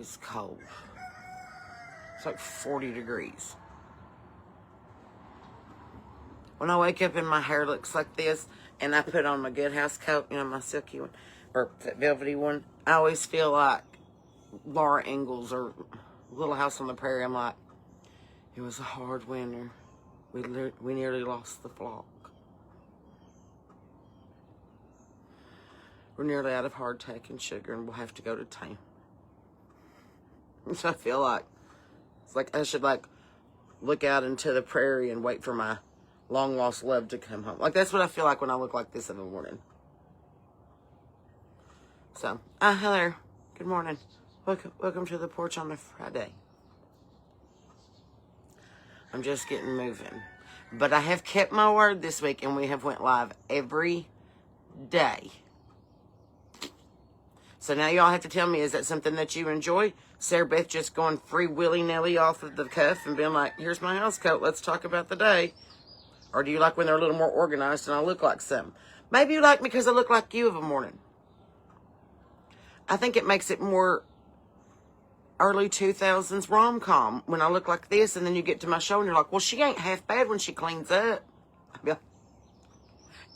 is cold. It's like 40 degrees. When I wake up and my hair looks like this, and I put on my Good House coat, you know, my silky one, or velvety one, I always feel like Laura Ingalls or Little House on the Prairie. I'm like, it was a hard winter. We nearly lost the flock. We're nearly out of hardtack and sugar, and we'll have to go to town. So I feel like it's like I should like look out into the prairie and wait for my long lost love to come home. Like that's what I feel like when I look like this in the morning. So, hello, good morning. Welcome to the porch on a Friday. I'm just getting moving, but I have kept my word this week, and we have went live every day. So now y'all have to tell me, is that something that you enjoy? Sarah Beth just going free willy-nilly off of the cuff and being like, here's my house coat, let's talk about the day. Or do you like when they're a little more organized and I look like something? Maybe you like me because I look like you of a morning. I think it makes it more early 2000s rom-com when I look like this, and then you get to my show and you're like, well, she ain't half bad when she cleans up.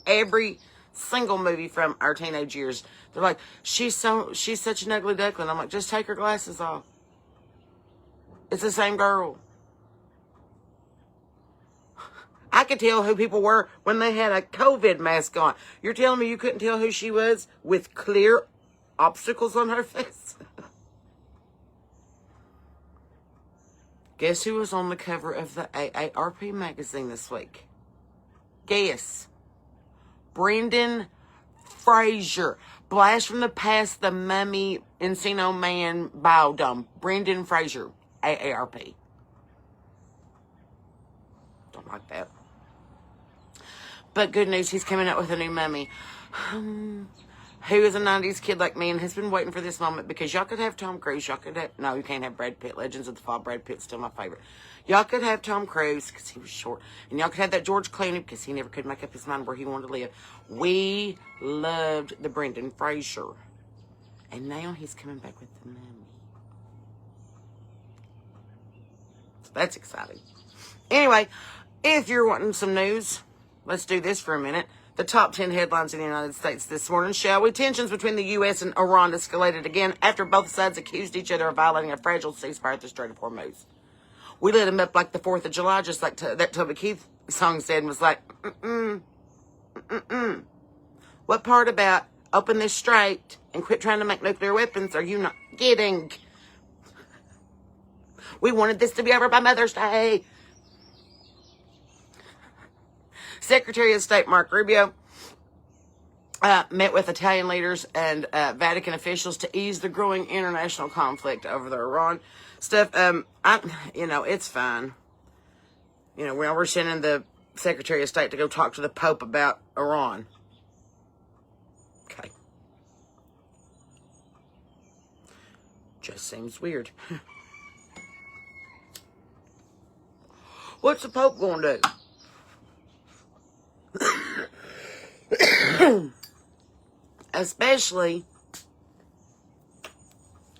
Every single movie from our teenage years, they're like, she's such an ugly duckling. I'm like, just take her glasses off. It's the same girl. I could tell who people were when they had a COVID mask on. You're telling me you couldn't tell who she was with clear obstacles on her face? Guess who was on the cover of the AARP magazine this week? Guess. Brendan Fraser. Blast from the past, the mummy, Encino Man, biodome. Brendan Fraser. AARP. Don't like that. But good news, he's coming out with a new mummy. Who is a 90s kid like me and has been waiting for this moment, because y'all could have Tom Cruise. Y'all could have... No, you can't have Brad Pitt. Legends of the Fall. Brad Pitt's still my favorite. Y'all could have Tom Cruise because he was short. And y'all could have that George Clooney because he never could make up his mind where he wanted to live. We loved the Brendan Fraser. And now he's coming back with the mummy. So that's exciting. Anyway, if you're wanting some news, let's do this for a minute. The top 10 headlines in the United States this morning, shall we? Tensions between the U.S. and Iran escalated again after both sides accused each other of violating a fragile ceasefire at the Strait of Hormuz. We lit them up like the 4th of July, just like that Toby Keith song said, and was like, What part about open this strait and quit trying to make nuclear weapons are you not getting? We wanted this to be over by Mother's Day. Secretary of State Mark Rubio met with Italian leaders and Vatican officials to ease the growing international conflict over the Iran stuff. It's fine. We're sending the Secretary of State to go talk to the Pope about Iran. Okay. Just seems weird. What's the Pope going to do? Especially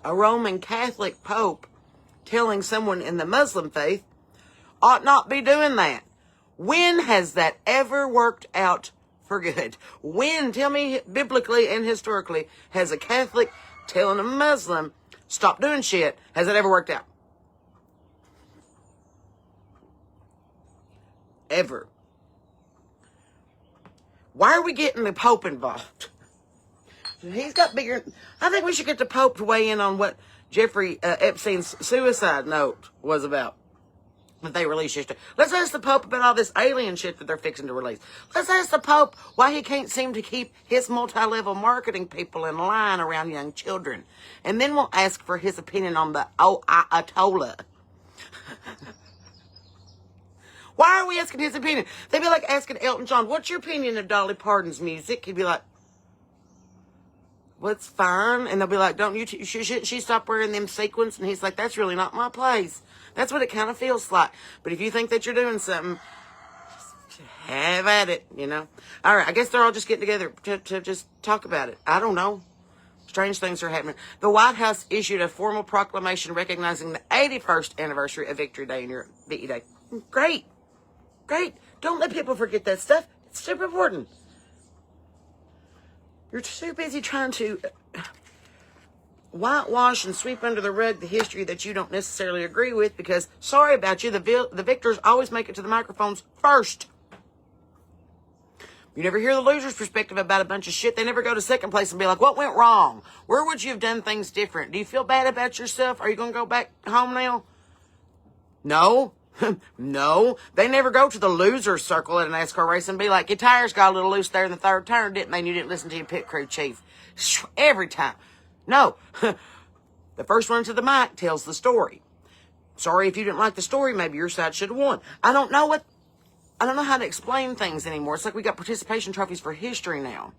a Roman Catholic Pope telling someone in the Muslim faith ought not be doing that. When has that ever worked out for good? When, tell me biblically and historically, has a Catholic telling a Muslim stop doing shit? Has it ever worked out? Ever. Why are we getting the Pope involved? He's got bigger... I think we should get the Pope to weigh in on what Jeffrey Epstein's suicide note was about that they released yesterday. Let's ask the Pope about all this alien shit that they're fixing to release. Let's ask the Pope why he can't seem to keep his multi-level marketing people in line around young children. And then we'll ask for his opinion on the Ayatollah. Why are we asking his opinion? They'd be like asking Elton John, what's your opinion of Dolly Parton's music? He'd be like, what's fine? And they'll be like, don't you, shouldn't she stop wearing them sequins? And he's like, that's really not my place. That's what it kind of feels like. But if you think that you're doing something, just have at it, All right, I guess they're all just getting together to just talk about it. I don't know. strange things are happening. The White House issued a formal proclamation recognizing the 81st anniversary of Victory Day and your VE Day. Great. Great. Don't let people forget that stuff. It's super important. You're too busy trying to whitewash and sweep under the rug the history that you don't necessarily agree with because, sorry about you, the victors always make it to the microphones first. You never hear the loser's perspective about a bunch of shit. They never go to second place and be like, what went wrong? Where would you have done things different? Do you feel bad about yourself? Are you going to go back home now? No. No. They never go to the loser's circle at a NASCAR race and be like, your tires got a little loose there in the third turn, didn't they? And you didn't listen to your pit crew chief. Every time. No. The first one to the mic tells the story. Sorry if you didn't like the story. Maybe your side should have won. I don't know how to explain things anymore. It's like we got participation trophies for history now.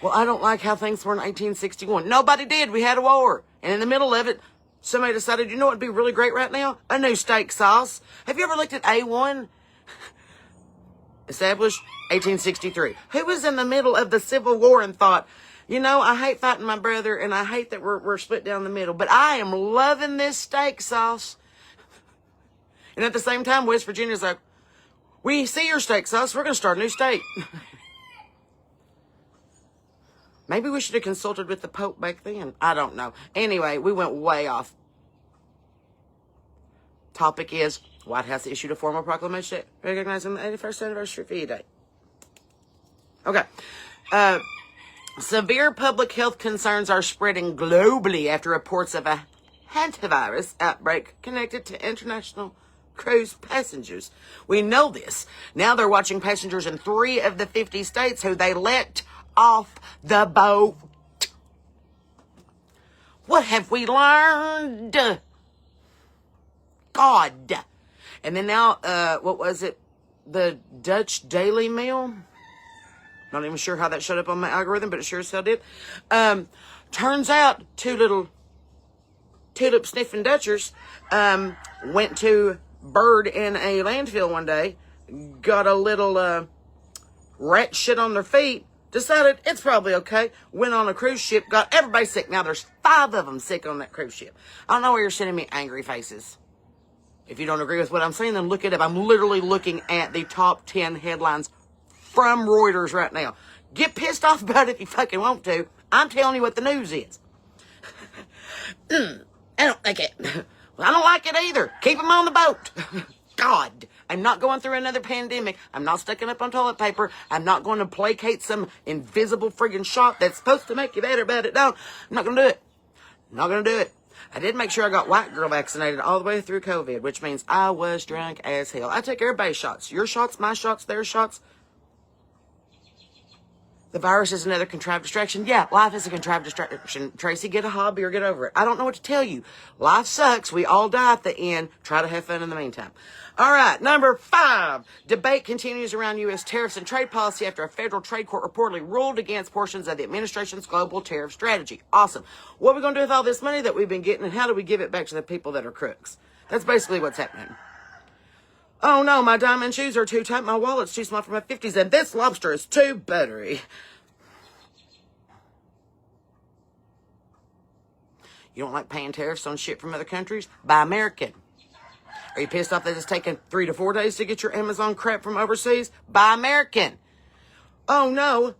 Well, I don't like how things were in 1861. Nobody did. We had a war. And in the middle of it, somebody decided, you know what would be really great right now? A new steak sauce. Have you ever looked at A1? Established 1863. Who was in the middle of the Civil War and thought, you know, I hate fighting my brother and I hate that we're split down the middle, but I am loving this steak sauce. And at the same time, West Virginia's like, we see your steak sauce. We're going to start a new state. Maybe we should have consulted with the Pope back then. I don't know. Anyway, we went way off. Topic is, White House issued a formal proclamation recognizing the 81st anniversary of VE Day. Okay. Severe public health concerns are spreading globally after reports of a hantavirus outbreak connected to international cruise passengers. We know this. Now they're watching passengers in 3 of the 50 states who they let off the boat. What have we learned? God. And then now, what was it? The Dutch Daily Mail? Not even sure how that showed up on my algorithm, but it sure as hell did. Turns out 2 little tulip sniffing Dutchers went to bird in a landfill one day, got a little rat shit on their feet, decided it's probably okay, went on a cruise ship, got everybody sick. Now there's 5 of them sick on that cruise ship. I don't know why you're sending me angry faces. If you don't agree with what I'm saying, then look it up. I'm literally looking at the top 10 headlines from Reuters right now. Get pissed off about it if you fucking want to. I'm telling you what the news is. I don't like it. I don't like it either. Keep them on the boat. God, I'm not going through another pandemic. I'm not sticking up on toilet paper. I'm not going to placate some invisible friggin' shot that's supposed to make you better, but it don't. I'm not going to do it. I'm not going to do it. I did make sure I got white girl vaccinated all the way through COVID, which means I was drunk as hell. I take everybody's shots. Your shots, my shots, their shots. The virus is another contrived distraction. Yeah, life is a contrived distraction. Tracy, get a hobby or get over it. I don't know what to tell you. Life sucks. We all die at the end. Try to have fun in the meantime. All right, number 5. Debate continues around U.S. tariffs and trade policy after a federal trade court reportedly ruled against portions of the administration's global tariff strategy. Awesome. What are we going to do with all this money that we've been getting, and how do we give it back to the people that are crooks? That's basically what's happening. Oh no, my diamond shoes are too tight, my wallet's too small for my 50s, and this lobster is too buttery. You don't like paying tariffs on shit from other countries? Buy American. Are you pissed off that it's taken 3 to 4 days to get your Amazon crap from overseas? Buy American. Oh no,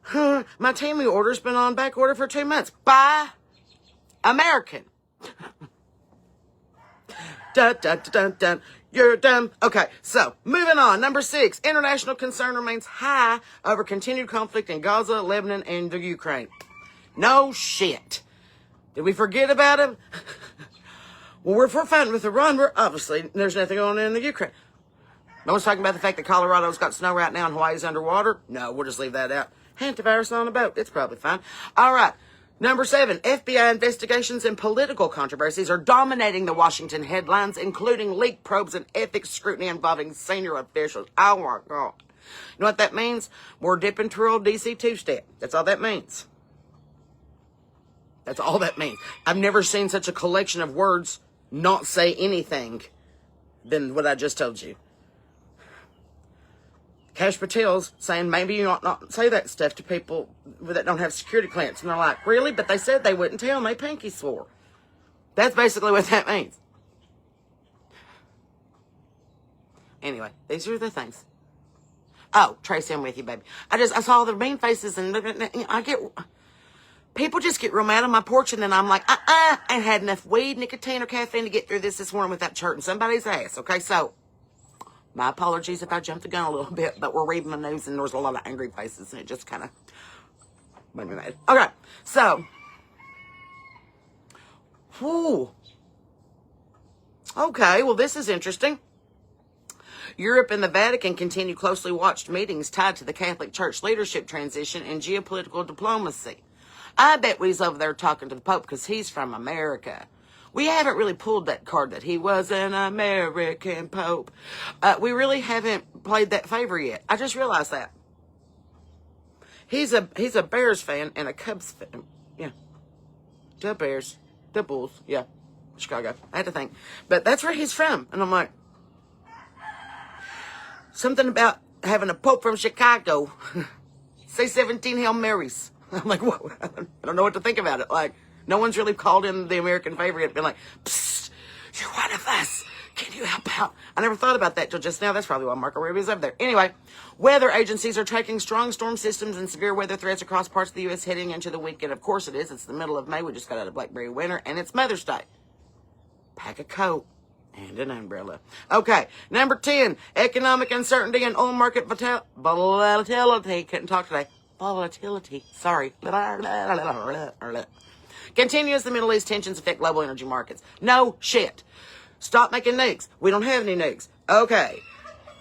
my Temu order's been on back order for 2 months. Buy American. Dun, dun, dun, dun, dun. You're dumb. Okay, so moving on. Number 6, international concern remains high over continued conflict in Gaza, Lebanon, and the Ukraine. No shit. Did we forget about him? Well, if we're fighting with Iran, there's nothing going on in the Ukraine. No one's talking about the fact that Colorado's got snow right now and Hawaii's underwater. No, we'll just leave that out. Hantavirus on a boat. It's probably fine. All right. Number 7, FBI investigations and political controversies are dominating the Washington headlines, including leak probes and ethics scrutiny involving senior officials. Oh my God. You know what that means? More dip and twirl DC 2-step. That's all that means. That's all that means. I've never seen such a collection of words not say anything than what I just told you. Cash Patel's saying maybe you ought not say that stuff to people that don't have security clearance. And they're like, really? But they said they wouldn't tell, and they pinky swore. That's basically what that means. Anyway, these are the things. Oh, Tracy, I'm with you, baby. I saw the mean faces, and people just get real mad on my porch, and then I'm like, I ain't had enough weed, nicotine, or caffeine to get through this morning without hurting somebody's ass. Okay, so my apologies if I jumped the gun a little bit, but we're reading the news, and there was a lot of angry faces, and it just kind of made me mad. Okay, so, whew. Okay, well, this is interesting. Europe and the Vatican continue closely watched meetings tied to the Catholic Church leadership transition and geopolitical diplomacy. I bet he's over there talking to the Pope because he's from America. We haven't really pulled that card that he was an American Pope. We really haven't played that favor yet. I just realized that. He's a Bears fan and a Cubs fan. Yeah. The Bears. The Bulls. Yeah. Chicago. I had to think. But that's where he's from. And I'm like, something about having a Pope from Chicago. Say 17 Hail Marys. I'm like, whoa, I don't know what to think about it. Like, no one's really called in the American favor yet. Been like, psst, you're one of us. Can you help out? I never thought about that till just now. That's probably why Marco Rubio's over there. Anyway, weather agencies are tracking strong storm systems and severe weather threats across parts of the U.S. heading into the weekend. Of course it is. It's the middle of May. We just got out of Blackberry winter, and it's Mother's Day. Pack a coat and an umbrella. Okay, number 10, economic uncertainty and oil market volatility. Couldn't talk today. Volatility. Sorry. Continues the Middle East tensions affect global energy markets. No shit. Stop making nukes. We don't have any nukes. Okay.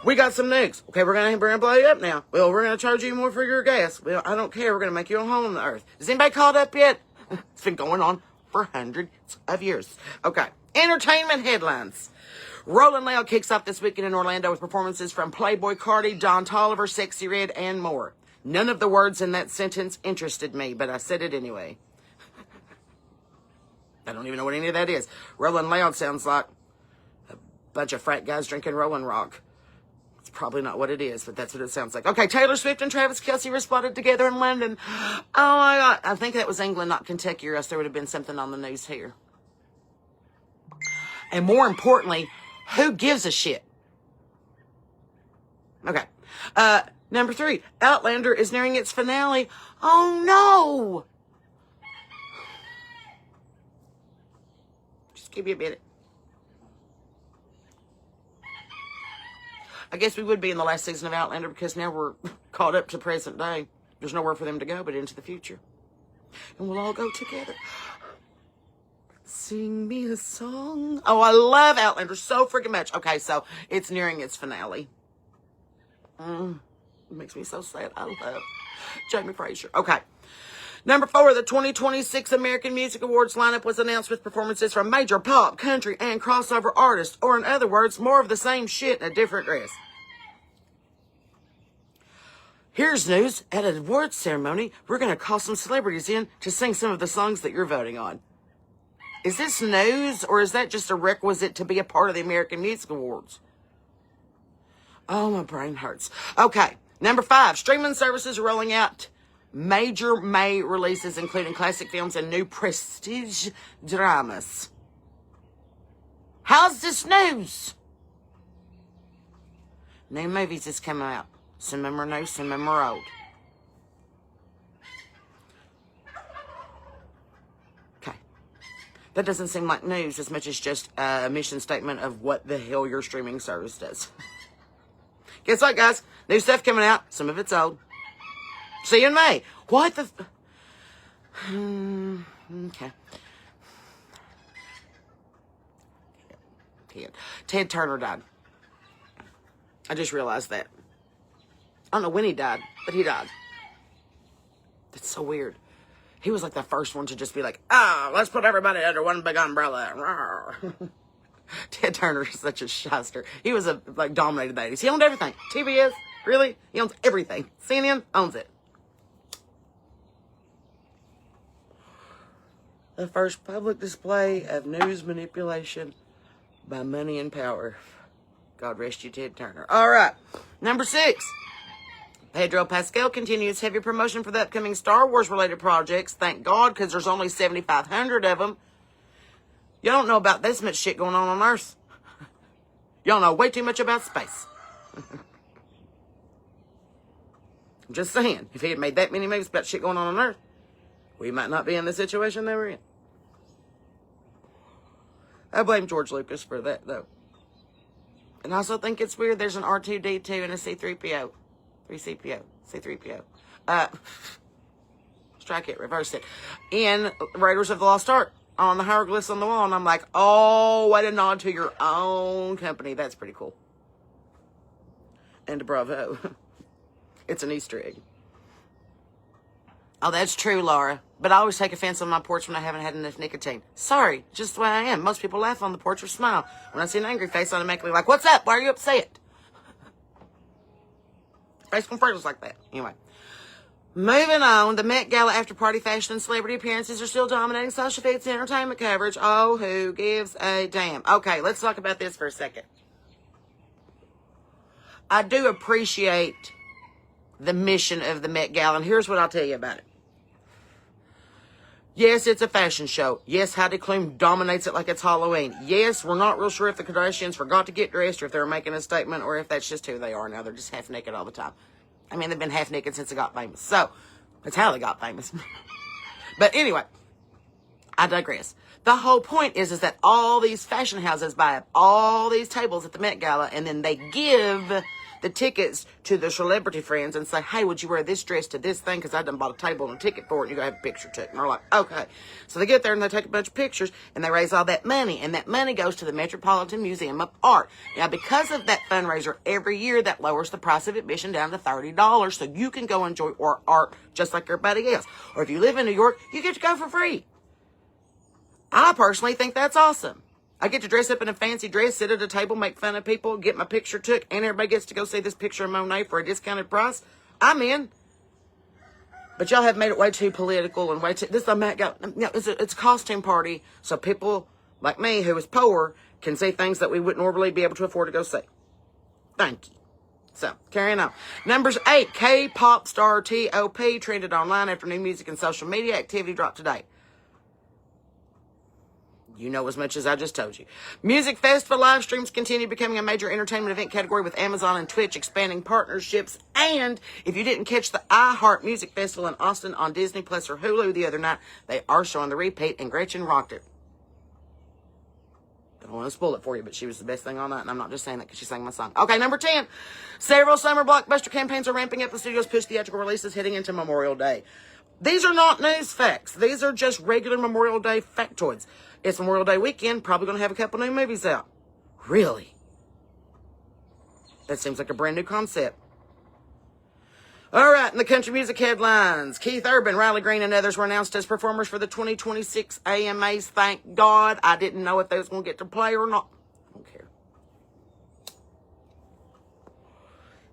We got some nukes. Okay, we're gonna blow you up now. Well, we're gonna charge you more for your gas. Well, I don't care. We're gonna make you a hole on the earth. Is anybody caught up yet? It's been going on for hundreds of years. Okay. Entertainment headlines. Rolling Loud kicks off this weekend in Orlando with performances from Playboy Cardi, Don Toliver, Sexy Red, and more. None of the words in that sentence interested me, but I said it anyway. I don't even know what any of that is. Rolling Loud sounds like a bunch of frat guys drinking Rolling Rock. It's probably not what it is, but that's what it sounds like. Okay, Taylor Swift and Travis Kelce were spotted together in London. Oh my God. I think that was England, not Kentucky, or else there would have been something on the news here. And more importantly, who gives a shit? Okay. Number 3, Outlander is nearing its finale. Oh no! Just give me a minute. I guess we would be in the last season of Outlander because now we're caught up to present day. There's nowhere for them to go but into the future. And we'll all go together. Sing me a song. Oh, I love Outlander so freaking much. Okay, so it's nearing its finale. It makes me so sad. I love Jamie Fraser. Okay. Number 4, the 2026 American Music Awards lineup was announced with performances from major pop, country, and crossover artists. Or in other words, more of the same shit in a different dress. Here's news. At an awards ceremony, we're going to call some celebrities in to sing some of the songs that you're voting on. Is this news, or is that just a requisite to be a part of the American Music Awards? Oh, my brain hurts. Okay, number 5, streaming services are rolling out major May releases, including classic films and new prestige dramas. How's this news? New movies is coming out. Some of them are new, some of them are old. That doesn't seem like news as much as just a mission statement of what the hell your streaming service does. Guess what, guys? New stuff coming out. Some of it's old. See you in May. What the... Okay. Ted Turner died. I just realized that. I don't know when he died, but he died. That's so weird. He was like the first one to just be like, let's put everybody under one big umbrella. Ted Turner is such a shyster. He was dominated the 80s. He owned everything. TBS, really? He owns everything. CNN owns it. The first public display of news manipulation by money and power. God rest you, Ted Turner. All right. Number 6. Pedro Pascal continues heavy promotion for the upcoming Star Wars-related projects. Thank God, because there's only 7,500 of them. Y'all don't know about this much shit going on Earth. Y'all know way too much about space. I'm just saying, if he had made that many movies about shit going on Earth, we might not be in the situation they were in. I blame George Lucas for that, though. And I also think it's weird there's an R2-D2 and a C-3PO. 3CPO. C-3PO. Strike it, reverse it. In Raiders of the Lost Ark, on the hieroglyphs on the wall. And I'm like, oh, what a nod to your own company. That's pretty cool. And bravo. It's an Easter egg. Oh, that's true, Laura. But I always take offense on my porch when I haven't had enough nicotine. Sorry, just the way I am. Most people laugh on the porch or smile. When I see an angry face, automatically like, what's up? Why are you upset? Face confirms like that. Anyway. Moving on, the Met Gala after party fashion and celebrity appearances are still dominating social feeds and entertainment coverage. Oh, who gives a damn? Okay, let's talk about this for a second. I do appreciate the mission of the Met Gala, and here's what I'll tell you about it. Yes, it's a fashion show. Yes, Heidi Klum dominates it like it's Halloween. Yes, we're not real sure if the Kardashians forgot to get dressed or if they were making a statement or if that's just who they are now. They're just half naked all the time. I mean, they've been half naked since they got famous. So, that's how they got famous. But anyway, I digress. The whole point is that all these fashion houses buy up all these tables at the Met Gala, and then they give the tickets to their celebrity friends and say, hey, would you wear this dress to this thing? Because I done bought a table and a ticket for it, and you're going to have a picture took. And they're like, okay. So they get there and they take a bunch of pictures, and they raise all that money, and that money goes to the Metropolitan Museum of Art. Now, because of that fundraiser, every year that lowers the price of admission down to $30, so you can go enjoy art just like everybody else. Or if you live in New York, you get to go for free. I personally think that's awesome. I get to dress up in a fancy dress, sit at a table, make fun of people, get my picture took, and everybody gets to go see this picture of Monet for a discounted price. I'm in. But y'all have made it way too political and way too... This is a Met Gala. No, it's a costume party, so people like me, who is poor, can see things that we wouldn't normally be able to afford to go see. Thank you. So, carrying on. Numbers 8, K-pop star T.O.P. trended online after new music and social media activity dropped today. You know as much as I just told you. Music festival live streams continue becoming a major entertainment event category with Amazon and Twitch expanding partnerships. And if you didn't catch the iHeart Music Festival in Austin on Disney Plus or Hulu the other night, they are showing the repeat, and Gretchen rocked it. Don't want to spoil it for you, but she was the best thing on that, and I'm not just saying that because she sang my song. Okay, number 10. Several summer blockbuster campaigns are ramping up. The studios push theatrical releases heading into Memorial Day. These are not news facts. These are just regular Memorial Day factoids. It's Memorial Day weekend. Probably going to have a couple new movies out. Really? That seems like a brand new concept. All right, in the country music headlines, Keith Urban, Riley Green, and others were announced as performers for the 2026 AMAs. Thank God. I didn't know if they was going to get to play or not. I don't care.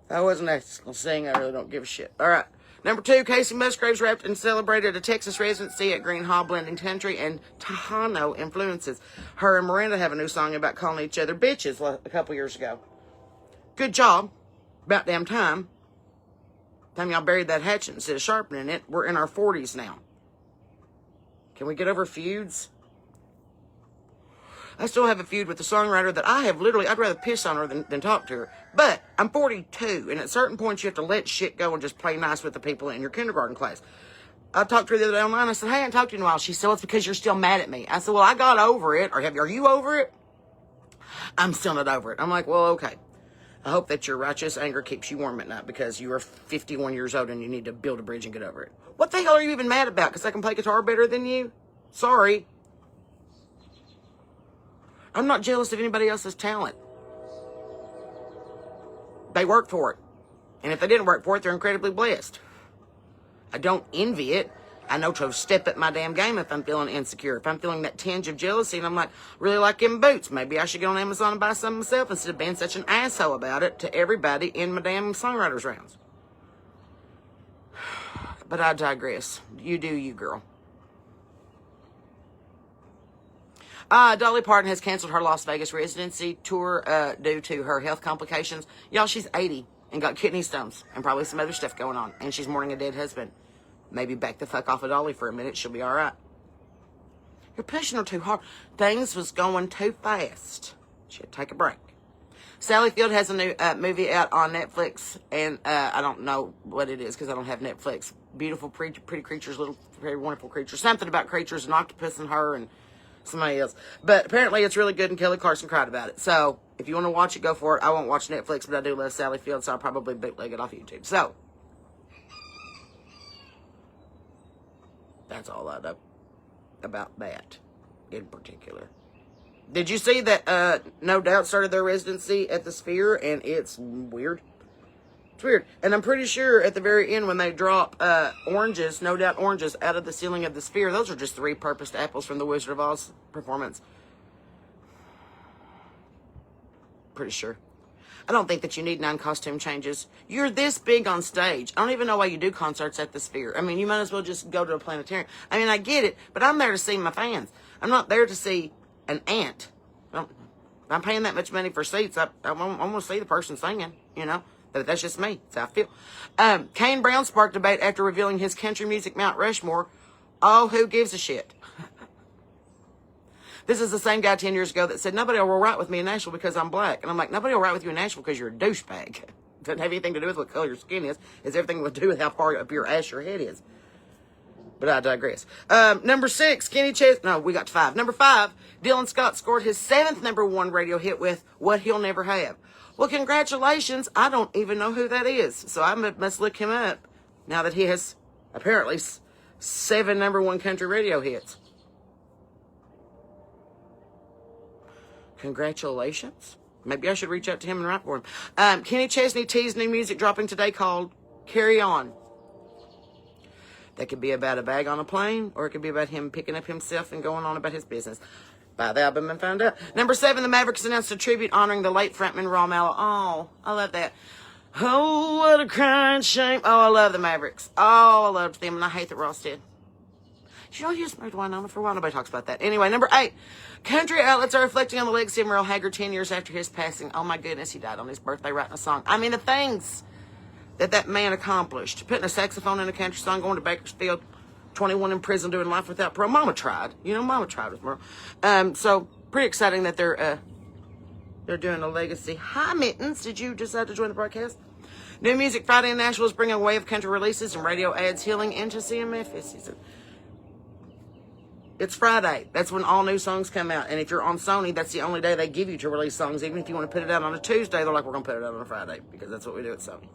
If I wasn't going to sing, I really don't give a shit. All right. Number 2, Casey Musgraves wrapped and celebrated a Texas residency at Green Hall, blending country and Tejano influences. Her and Miranda have a new song about calling each other bitches a couple years ago. Good job. About damn time. Time y'all buried that hatchet instead of sharpening it. We're in our 40s now. Can we get over feuds? I still have a feud with the songwriter that I have literally, I'd rather piss on her than talk to her. But I'm 42, and at certain points you have to let shit go and just play nice with the people in your kindergarten class. I talked to her the other day online. I said, hey, I haven't talked to you in a while. She said, well, it's because you're still mad at me. I said, well, I got over it. Are you over it? I'm still not over it. I'm like, well, okay. I hope that your righteous anger keeps you warm at night because you are 51 years old and you need to build a bridge and get over it. What the hell are you even mad about? Because I can play guitar better than you? Sorry. I'm not jealous of anybody else's talent. They work for it. And if they didn't work for it, they're incredibly blessed. I don't envy it. I know to step up my damn game if I'm feeling insecure. If I'm feeling that tinge of jealousy and I'm like, really like them boots, maybe I should go on Amazon and buy some myself instead of being such an asshole about it to everybody in my damn songwriters rounds. But I digress. You do you, girl. Dolly Parton has canceled her Las Vegas residency tour due to her health complications. Y'all, she's 80. and got kidney stones and probably some other stuff going on. And she's mourning a dead husband. Maybe back the fuck off of Dolly for a minute. She'll be all right. You're pushing her too hard. Things was going too fast. She had to take a break. Sally Field has a new movie out on Netflix, and I don't know what it is because I don't have Netflix. Beautiful, pretty creatures, little, very wonderful creatures. Something about creatures, an octopus and her and somebody else. But apparently it's really good, and Kelly Clarkson cried about it. So if you want to watch it, go for it. I won't watch Netflix, but I do love Sally Field, so I'll probably bootleg it off YouTube. So that's all I know about that in particular. Did you see that No Doubt started their residency at the Sphere? And it's weird. It's weird. And I'm pretty sure at the very end when they drop oranges, No Doubt oranges, out of the ceiling of the Sphere, those are just the repurposed apples from the Wizard of Oz performance. Pretty sure. I don't think that you need 9 costume changes. You're this big on stage. I don't even know why you do concerts at the Sphere. I mean, you might as well just go to a planetarium. I mean, I get it, but I'm there to see my fans. I'm not there to see an ant. I'm paying that much money for seats. I want to see the person singing, you know. That's just me. That's how I feel. Kane Brown sparked debate after revealing his country music Mount Rushmore. Oh, who gives a shit? This is the same guy 10 years ago that said, nobody will write with me in Nashville because I'm black. And I'm like, nobody will write with you in Nashville because you're a douchebag. Doesn't have anything to do with what color your skin is. It's everything to do with how far up your ass your head is. But I digress. Number 6, Kenny Chesney. No, we got to 5. Number 5, Dylan Scott scored his 7th #1 radio hit with What He'll Never Have. Well, congratulations. I don't even know who that is. So I must look him up now that he has apparently 7 #1 country radio hits. Congratulations. Maybe I should reach out to him and write for him. Kenny Chesney teased new music dropping today called Carry On. That could be about a bag on a plane, or it could be about him picking up himself and going on about his business. Buy the album and find out. Number 7, the Mavericks announced a tribute honoring the late frontman Raw Mallow. Oh, I love that. Oh, what a crying shame. Oh, I love the Mavericks. Oh, I loved them, and I hate that Ross did. Did you know he was married to Winona for a while? Nobody talks about that. Anyway, number 8, country outlets are reflecting on the legacy of Merle Haggard 10 years after his passing. Oh, my goodness, he died on his birthday writing a song. I mean, the things that man accomplished. Putting a saxophone in a country song, going to Bakersfield, 21 in prison, doing life without parole. Mama tried. You know, Mama tried with Merle. So, pretty exciting that they're doing a legacy. Hi, Mittens. Did you decide to join the broadcast? New Music Friday in Nashville is bringing a wave of country releases and radio ads healing into CMF. It's Friday. That's when all new songs come out. And if you're on Sony, that's the only day they give you to release songs. Even if you want to put it out on a Tuesday, they're like, we're going to put it out on a Friday. Because that's what we do at Sony.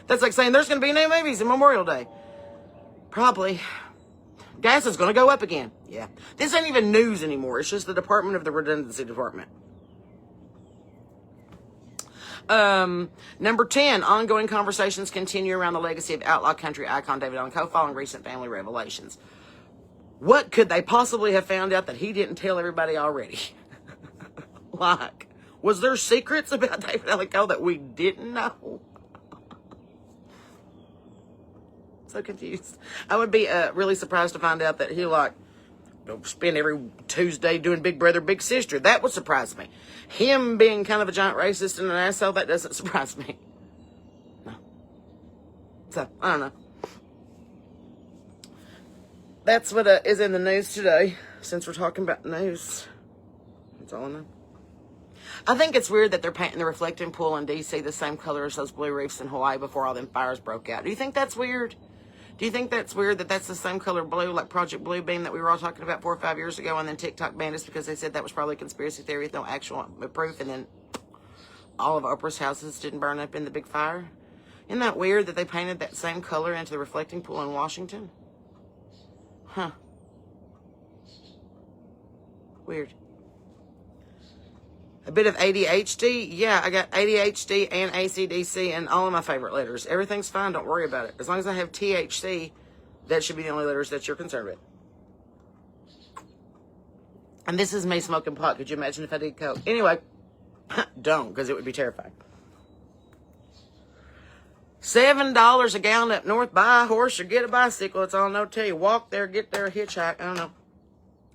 That's like saying there's going to be new movies in Memorial Day. Probably. Gas is going to go up again. Yeah. This ain't even news anymore. It's just the Department of the Redundancy Department. Number 10, ongoing conversations continue around the legacy of outlaw country icon David Allan Coe following recent family revelations. What could they possibly have found out that he didn't tell everybody already? Like, was there secrets about David Allan Coe that we didn't know? So confused. I would be really surprised to find out that he spend every Tuesday doing Big Brother, Big Sister. That would surprise me. Him being kind of a giant racist and an asshole, that doesn't surprise me. No. So, I don't know. That's what is in the news today, since we're talking about news. That's all I know. I think it's weird that they're painting the reflecting pool in D.C. the same color as those blue reefs in Hawaii before all them fires broke out. Do you think that's weird? Do you think that's weird that that's the same color blue, like Project Blue Beam that we were all talking about 4 or 5 years ago, and then TikTok banned us because they said that was probably a conspiracy theory with no actual proof, and then all of Oprah's houses didn't burn up in the big fire? Isn't that weird that they painted that same color into the reflecting pool in Washington? Huh. Weird. A bit of ADHD. Yeah, I got ADHD and ACDC and all of my favorite letters. Everything's fine. Don't worry about it. As long as I have THC, that should be the only letters that you're concerned with. And this is me smoking pot. Could you imagine if I did coke? Anyway, don't, because it would be terrifying. $7 a gallon up north. Buy a horse or get a bicycle. It's all I know to tell you. Walk there, get there, hitchhike. I don't know.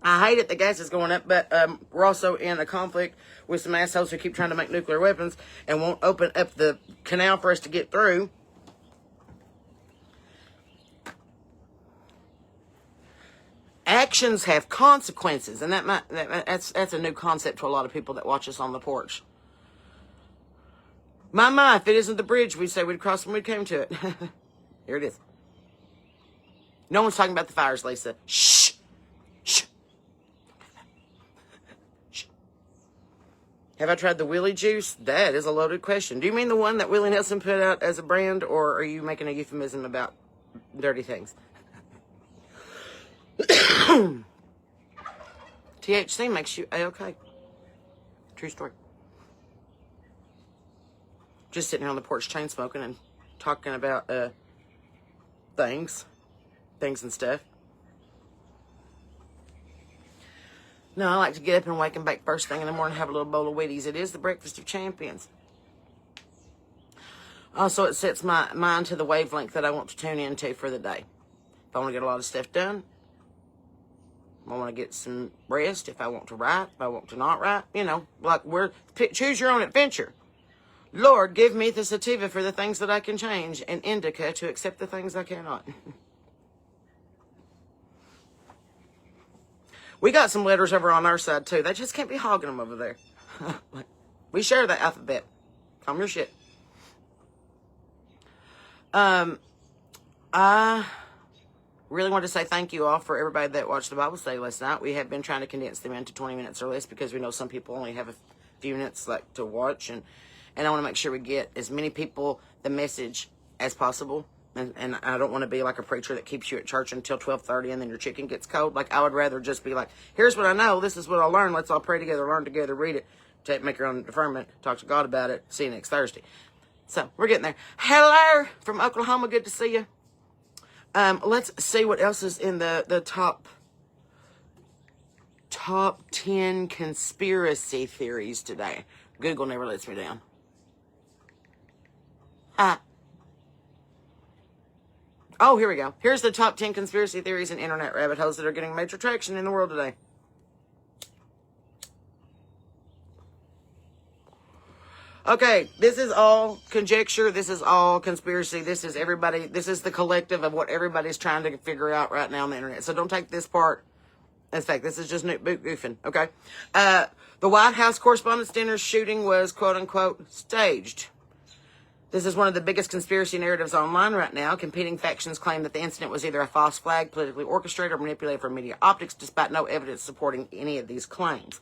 I hate it, the gas is going up, but we're also in a conflict with some assholes who keep trying to make nuclear weapons and won't open up the canal for us to get through. Actions have consequences, and that's a new concept to a lot of people that watch us on the porch. My, if it isn't the bridge, we'd say we'd cross when we came to it. Here it is. No one's talking about the fires, Lisa. Shh. Shh. Shh. Have I tried the Willie juice? That is a loaded question. Do you mean the one that Willie Nelson put out as a brand, or are you making a euphemism about dirty things? THC makes you A-okay. True story. Just sitting here on the porch chain smoking and talking about things and stuff. No, I like to get up and wake and bake first thing in the morning, have a little bowl of Wheaties. It is the breakfast of champions. Also, it sets my mind to the wavelength that I want to tune into for the day. If I want to get a lot of stuff done, if I want to get some rest, if I want to write, if I want to not write, you know, like choose your own adventure. Lord, give me the sativa for the things that I can change and indica to accept the things I cannot. We got some letters over on our side, too. They just can't be hogging them over there. We share that alphabet. Calm your shit. I really want to say thank you all for everybody that watched the Bible study last night. We have been trying to condense them into 20 minutes or less because we know some people only have a few minutes like to watch, and I want to make sure we get as many people the message as possible. And I don't want to be like a preacher that keeps you at church until 12:30 and then your chicken gets cold. Like, I would rather just be like, here's what I know. This is what I learned. Let's all pray together, learn together, read it, make your own deferment, talk to God about it. See you next Thursday. So we're getting there. Hello from Oklahoma. Good to see you. Let's see what else is in the top 10 conspiracy theories today. Google never lets me down. Oh, here we go. Here's the top 10 conspiracy theories and internet rabbit holes that are getting major traction in the world today. Okay, this is all conjecture. This is all conspiracy. This is everybody. This is the collective of what everybody's trying to figure out right now on the internet. So don't take this part as fact. This is just goofing, okay? The White House Correspondents' Dinner shooting was, quote-unquote, staged. This is one of the biggest conspiracy narratives online right now. Competing factions claim that the incident was either a false flag, politically orchestrated, or manipulated for media optics, despite no evidence supporting any of these claims.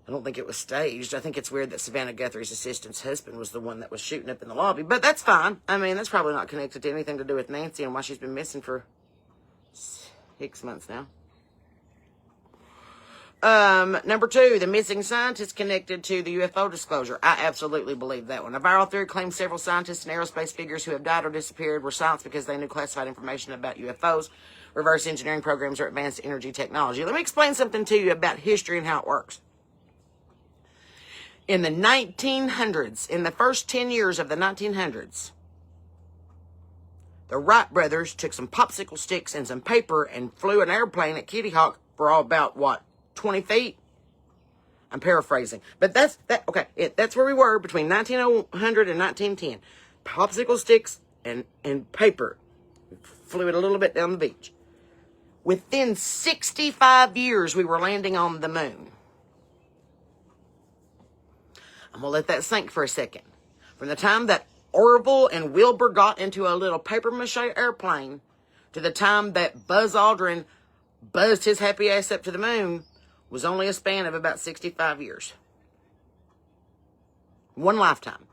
I don't think it was staged. I think it's weird that Savannah Guthrie's assistant's husband was the one that was shooting up in the lobby. But that's fine. I mean, that's probably not connected to anything to do with Nancy and why she's been missing for 6 months now. Number 2, the missing scientist connected to the UFO disclosure. I absolutely believe that one. A viral theory claims several scientists and aerospace figures who have died or disappeared were silenced because they knew classified information about UFOs, reverse engineering programs, or advanced energy technology. Let me explain something to you about history and how it works. In the 1900s, in the first 10 years of the 1900s, the Wright brothers took some popsicle sticks and some paper and flew an airplane at Kitty Hawk for all about, 20 feet? I'm paraphrasing. But that's where we were between 1900 and 1910. Popsicle sticks and paper. Flew it a little bit down the beach. Within 65 years, we were landing on the moon. I'm going to let that sink for a second. From the time that Orville and Wilbur got into a little paper mache airplane to the time that Buzz Aldrin buzzed his happy ass up to the moon was only a span of about 65 years. One lifetime.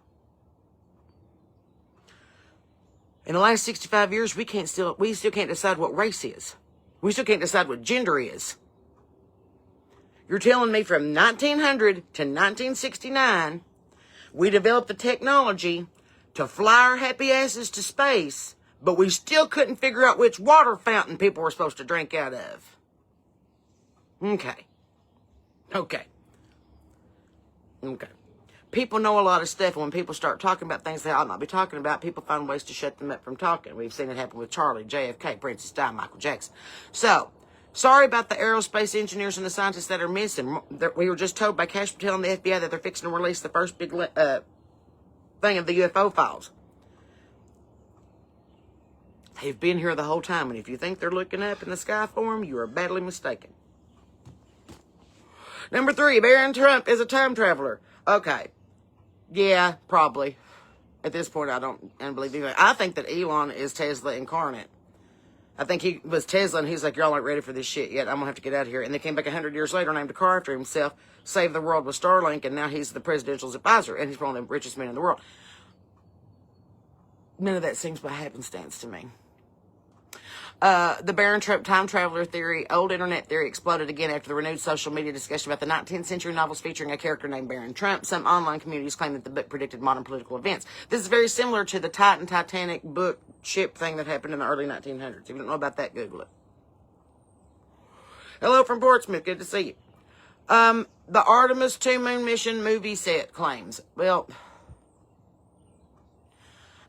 In the last 65 years, we still can't decide what race is. We still can't decide what gender is. You're telling me from 1900 to 1969, we developed the technology to fly our happy asses to space, but we still couldn't figure out which water fountain people were supposed to drink out of. Okay. People know a lot of stuff, and when people start talking about things they ought not be talking about, people find ways to shut them up from talking. We've seen it happen with Charlie, JFK, Princess Di, Michael Jackson. So, Sorry about the aerospace engineers and the scientists that are missing. We were just told by Cash Patel and the FBI that they're fixing to release the first big thing of the UFO files. They've been here the whole time, and if you think they're looking up in the sky for them, you are badly mistaken. Number 3, Barron Trump is a time traveler. Okay. Yeah, probably. At this point, I don't believe anything. I think that Elon is Tesla incarnate. I think he was Tesla, and he's like, y'all aren't ready for this shit yet. I'm going to have to get out of here. And they came back 100 years later, named a car after himself, saved the world with Starlink, and now he's the presidential advisor, and he's one of the richest men in the world. None of that seems by happenstance to me. The Barron Trump time traveler theory, old internet theory, exploded again after the renewed social media discussion about the 19th century novels featuring a character named Barron Trump. Some online communities claim that the book predicted modern political events. This is very similar to the Titanic book ship thing that happened in the early 1900s. If you don't know about that, Google it. Hello from Portsmouth. Good to see you. The Artemis 2 moon mission movie set claims. Well,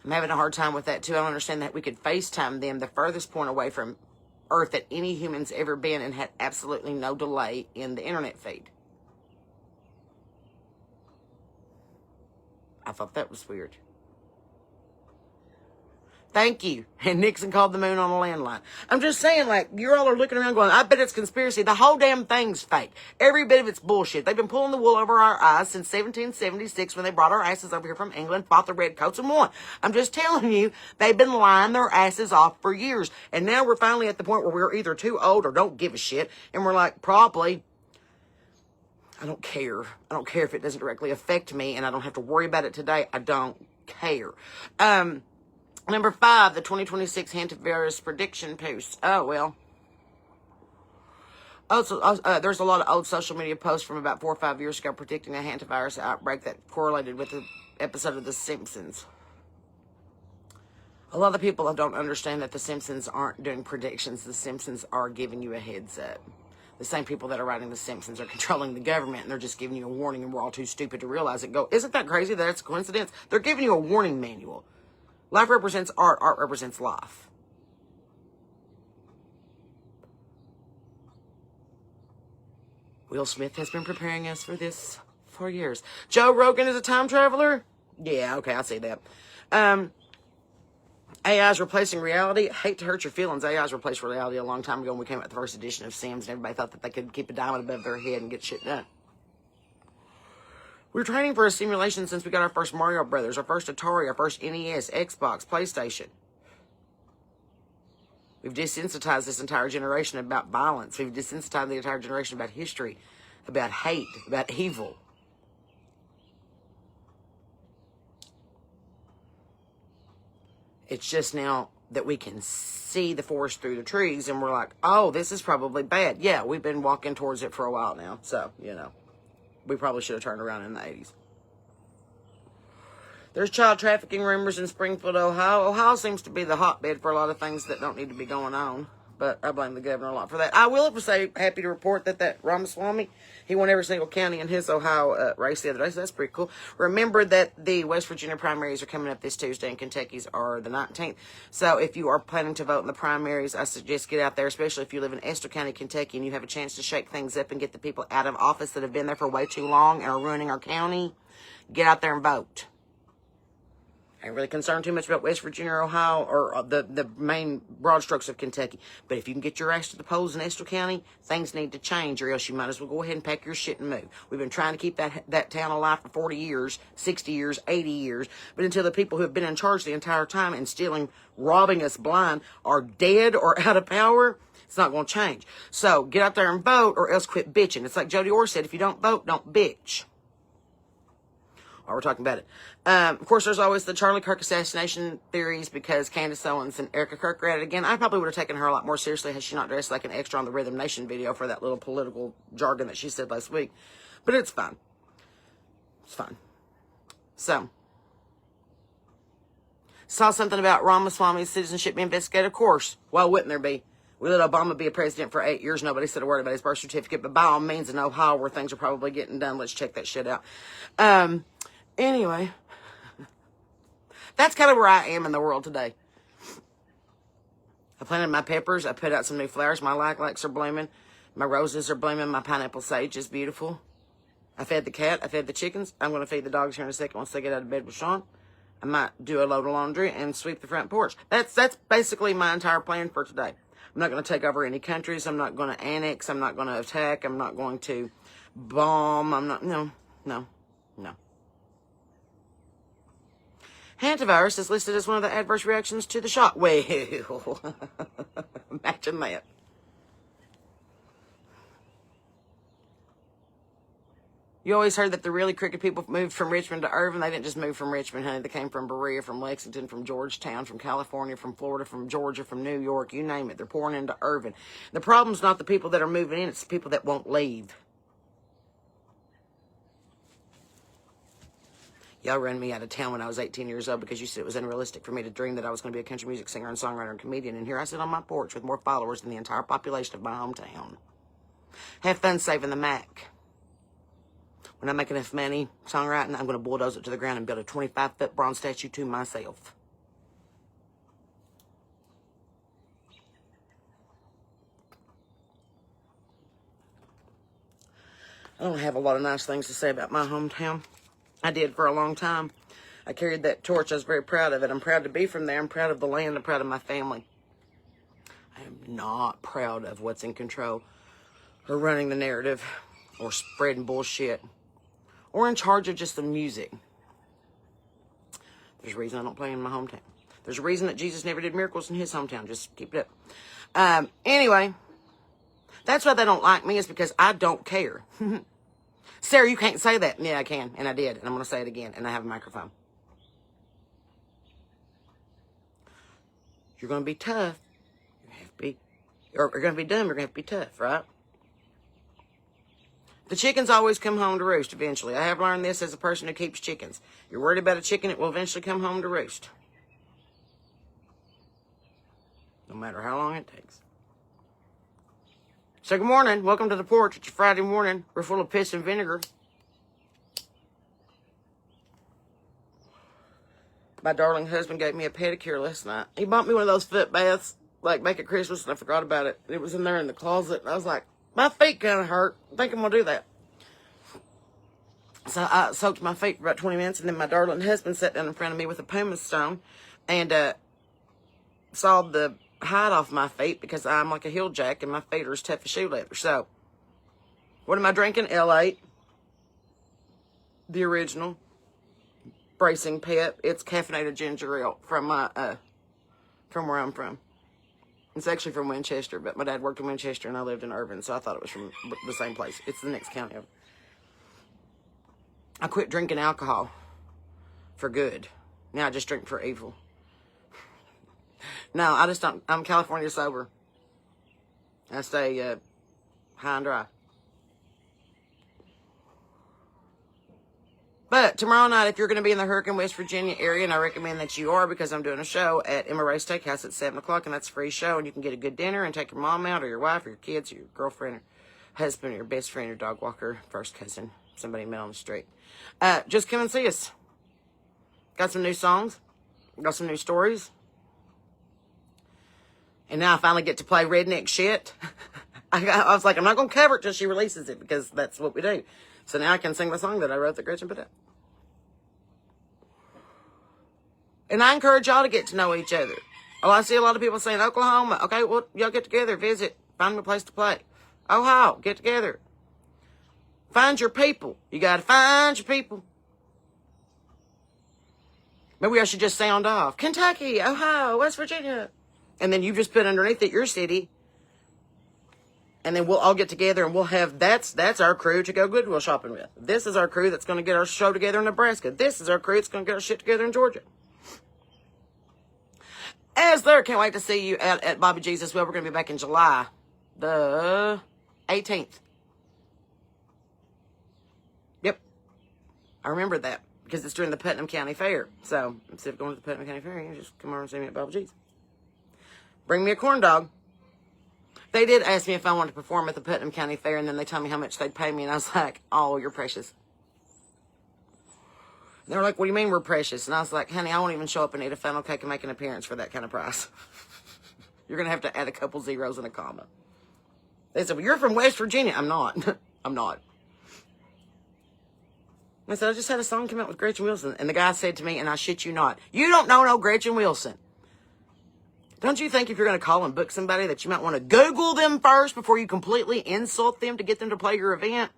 I'm having a hard time with that, too. I don't understand that we could FaceTime them the furthest point away from Earth that any human's ever been and had absolutely no delay in the internet feed. I thought that was weird. Thank you. And Nixon called the moon on a landline. I'm just saying, like, you all are looking around going, I bet it's conspiracy. The whole damn thing's fake. Every bit of it's bullshit. They've been pulling the wool over our eyes since 1776 when they brought our asses over here from England, fought the redcoats, and won. I'm just telling you, they've been lying their asses off for years. And now we're finally at the point where we're either too old or don't give a shit. And we're like, probably, I don't care. I don't care if it doesn't directly affect me and I don't have to worry about it today. I don't care. Number 5, the 2026 hantavirus prediction post. Oh, well. Also, there's a lot of old social media posts from about 4 or 5 years ago predicting a hantavirus outbreak that correlated with the episode of The Simpsons. A lot of people don't understand that The Simpsons aren't doing predictions. The Simpsons are giving you a heads up. The same people that are writing The Simpsons are controlling the government, and they're just giving you a warning, and we're all too stupid to realize it. Go, isn't that crazy that it's a coincidence? They're giving you a warning manual. Life represents art. Art represents life. Will Smith has been preparing us for this for years. Joe Rogan is a time traveler? Yeah, okay, I see that. AI's replacing reality. Hate to hurt your feelings. AI's replaced reality a long time ago when we came out with the first edition of Sims, and everybody thought that they could keep a diamond above their head and get shit done. We're training for a simulation since we got our first Mario Brothers, our first Atari, our first NES, Xbox, PlayStation. We've desensitized this entire generation about violence. We've desensitized the entire generation about history, about hate, about evil. It's just now that we can see the forest through the trees, and we're like, oh, this is probably bad. Yeah, we've been walking towards it for a while now, so, you know. We probably should have turned around in the 80s. There's child trafficking rumors in Springfield, Ohio. Ohio seems to be the hotbed for a lot of things that don't need to be going on. But I blame the governor a lot for that. I will say, happy to report that Ramaswamy, he won every single county in his Ohio race the other day. So that's pretty cool. Remember that the West Virginia primaries are coming up this Tuesday and Kentucky's are the 19th. So if you are planning to vote in the primaries, I suggest get out there, especially if you live in Estill County, Kentucky, and you have a chance to shake things up and get the people out of office that have been there for way too long and are ruining our county. Get out there and vote. I ain't really concerned too much about West Virginia or Ohio or the main broad strokes of Kentucky. But if you can get your ass to the polls in Estill County, things need to change, or else you might as well go ahead and pack your shit and move. We've been trying to keep that town alive for 40 years, 60 years, 80 years. But until the people who have been in charge the entire time and stealing, robbing us blind are dead or out of power, it's not going to change. So get out there and vote, or else quit bitching. It's like Jody Orr said, if you don't vote, don't bitch. While we're talking about it. Of course, there's always the Charlie Kirk assassination theories because Candace Owens and Erica Kirk are at it again. I probably would have taken her a lot more seriously had she not dressed like an extra on the Rhythm Nation video for that little political jargon that she said last week. But it's fine. It's fine. So, saw something about Ramaswamy's citizenship being investigated. Of course. Why wouldn't there be? We let Obama be a president for 8 years. Nobody said a word about his birth certificate. But by all means, in Ohio, where things are probably getting done, let's check that shit out. Anyway, that's kind of where I am in the world today. I planted my peppers. I put out some new flowers. My lilacs are blooming. My roses are blooming. My pineapple sage is beautiful. I fed the cat. I fed the chickens. I'm going to feed the dogs here in a second once they get out of bed with Sean. I might do a load of laundry and sweep the front porch. That's basically my entire plan for today. I'm not going to take over any countries. I'm not going to annex. I'm not going to attack. I'm not going to bomb. No. Hantavirus is listed as one of the adverse reactions to the shot. Well, imagine that. You always heard that the really crooked people moved from Richmond to Irving. They didn't just move from Richmond, honey. They came from Berea, from Lexington, from Georgetown, from California, from Florida, from Georgia, from New York, you name it. They're pouring into Irving. The problem's not the people that are moving in. It's the people that won't leave. Y'all ran me out of town when I was 18 years old because you said it was unrealistic for me to dream that I was going to be a country music singer and songwriter and comedian. And here I sit on my porch with more followers than the entire population of my hometown. Have fun saving the Mac. When I make enough money songwriting, I'm going to bulldoze it to the ground and build a 25-foot bronze statue to myself. I don't have a lot of nice things to say about my hometown. I did for a long time. I carried that torch. I was very proud of it. I'm proud to be from there. I'm proud of the land. I'm proud of my family. I am not proud of what's in control or running the narrative or spreading bullshit or in charge of just the music. There's a reason I don't play in my hometown. There's a reason that Jesus never did miracles in his hometown. Just keep it up. Anyway, that's why they don't like me, is because I don't care. Sarah, you can't say that. Yeah, I can, and I did, and I'm going to say it again, and I have a microphone. You're going to be tough. You have to be, or you're going to be dumb. You're going to have to be tough, right? The chickens always come home to roost eventually. I have learned this as a person who keeps chickens. You're worried about a chicken, it will eventually come home to roost. No matter how long it takes. So good morning. Welcome to the porch. It's your Friday morning. We're full of piss and vinegar. My darling husband gave me a pedicure last night. He bought me one of those foot baths, like back at Christmas, and I forgot about it. It was in there in the closet, and I was like, my feet kind of hurt. I think I'm going to do that. So I soaked my feet for about 20 minutes, and then my darling husband sat down in front of me with a pumice stone and sawed the hide off my feet because I'm like a heel jack and my feet are as tough as shoe leather. So, what am I drinking? L8. The original. Bracing Pet. It's caffeinated ginger ale from where I'm from. It's actually from Winchester, but my dad worked in Winchester and I lived in Irving, so I thought it was from the same place. It's the next county over. I quit drinking alcohol for good. Now I just drink for evil. No, I just don't. I'm California sober. I stay high and dry. But tomorrow night, if you're going to be in the Hurricane, West Virginia area, and I recommend that you are, because I'm doing a show at Emma Ray Steakhouse at 7 o'clock, and that's a free show, and you can get a good dinner and take your mom out, or your wife, or your kids, or your girlfriend, or husband, or your best friend, or dog walker, first cousin, somebody you met on the street. Just come and see us. Got some new songs. Got some new stories. And now I finally get to play redneck shit. I was like, I'm not going to cover it till she releases it, because that's what we do. So now I can sing the song that I wrote that Gretchen put up. And I encourage y'all to get to know each other. Oh, I see a lot of people saying, Oklahoma. Okay, well, y'all get together, visit, find a place to play. Ohio, get together. Find your people. You got to find your people. Maybe I should just sound off. Kentucky, Ohio, West Virginia. And then you just put underneath it your city. And then we'll all get together and we'll have, that's our crew to go Goodwill shopping with. This is our crew that's going to get our show together in Nebraska. This is our crew that's going to get our shit together in Georgia. As there, can't wait to see you at Bobby Jesus. Well, we're going to be back in July the 18th. Yep. I remember that because it's during the Putnam County Fair. So instead of going to the Putnam County Fair, you just come over and see me at Bobby Jesus. Bring me a corn dog. They did ask me if I wanted to perform at the Putnam County Fair, and then they told me how much they'd pay me, and I was like, oh, you're precious. And they were like, what do you mean we're precious? And I was like, honey, I won't even show up and eat a funnel cake and make an appearance for that kind of price. You're going to have to add a couple zeros and a comma. They said, well, you're from West Virginia. I'm not. I'm not. I said, I just had a song come out with Gretchen Wilson. And the guy said to me, and I shit you not, you don't know no Gretchen Wilson. Don't you think if you're going to call and book somebody that you might want to Google them first before you completely insult them to get them to play your event?